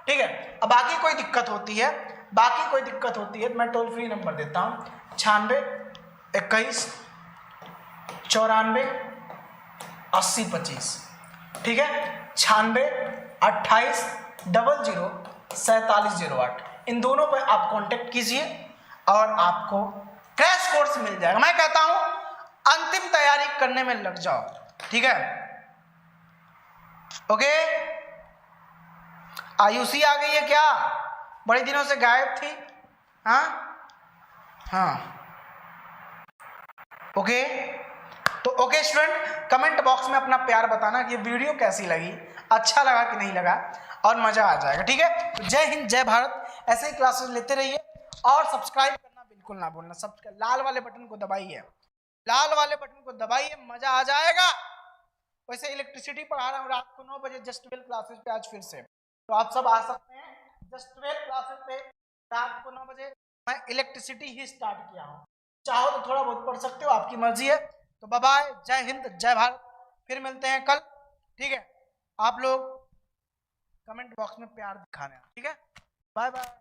ठीक है। अब बाकी कोई दिक्कत होती है, बाकी कोई दिक्कत होती है मैं टोल फ्री नंबर देता हूँ 96 21 94 80 25, ठीक है। 96 28 00 4708, इन दोनों पर आप कांटेक्ट कीजिए और आपको क्रैश कोर्स मिल जाएगा। मैं कहता हूं अंतिम तैयारी करने में लग जाओ, ठीक है। ओके, आयुषी आ गई है क्या? बड़े दिनों से गायब थी। हाँ ओके, तो ओके स्टूडेंट, कमेंट बॉक्स में अपना प्यार बताना कि ये वीडियो कैसी लगी, अच्छा लगा कि नहीं लगा, और मजा आ जाएगा, ठीक है। तो जय हिंद जय भारत, ऐसे ही क्लासेस लेते रहिए और सब्सक्राइब करना बिल्कुल ना भूलना। सब्सक्राइब लाल वाले बटन को दबाइए, लाल वाले बटन को दबाइए, मजा आ जाएगा। वैसे इलेक्ट्रिसिटी पढ़ा रहा हूँ रात को 9 बजे जस्ट 12 क्लासेस पे आज फिर से, तो आप सब आ सकते हैं जस्ट 12 क्लासेस पे रात को 9 बजे। मैं इलेक्ट्रिसिटी ही स्टार्ट किया हूँ, चाहो तो थोड़ा बहुत पढ़ सकते हो, आपकी मर्जी है। तो बाय बाय, जय हिंद जय भारत, फिर मिलते हैं कल, ठीक है। आप लोग कमेंट बॉक्स में प्यार दिखाना, ठीक है। Bye bye.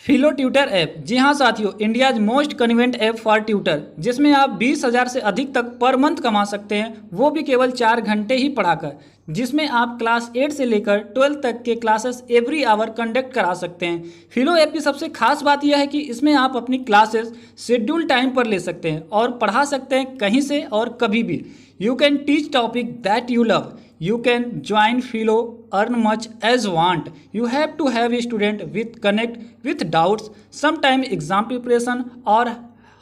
Filo tutor app, जी हाँ साथियों, India's most convenient app for tutor, जिसमें आप 20,000 से अधिक तक पर मंथ कमा सकते हैं, वो भी केवल 4 घंटे ही पढ़ाकर, जिसमें आप क्लास 8 से लेकर 12 तक के क्लासेस एवरी आवर कंडक्ट करा सकते हैं। फिलो ऐप की सबसे खास बात यह है कि इसमें आप अपनी क्लासेस शेड्यूल टाइम पर ले सकते हैं और पढ़ा सकते हैं कहीं से और कभी भी। You can teach topic that you love. You can join Philo, earn much as want. You have to have a student with connect with doubts, sometime exam preparation or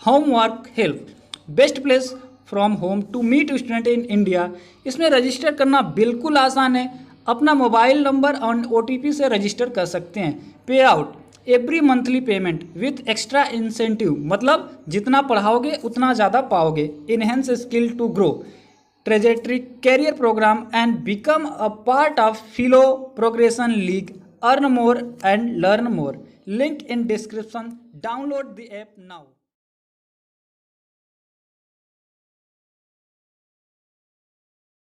homework help. Best place from home to meet student in India. इसमें register करना बिल्कुल आसान है। अपना mobile number और OTP से register कर सकते हैं। Pay out every monthly payment with extra incentive, मतलब जितना पढ़ाओगे उतना ज़्यादा पाओगे। Enhance skill to grow trajectory career program and become a part of Philo Progression League. Earn more and learn more. Link in description. Download the app now.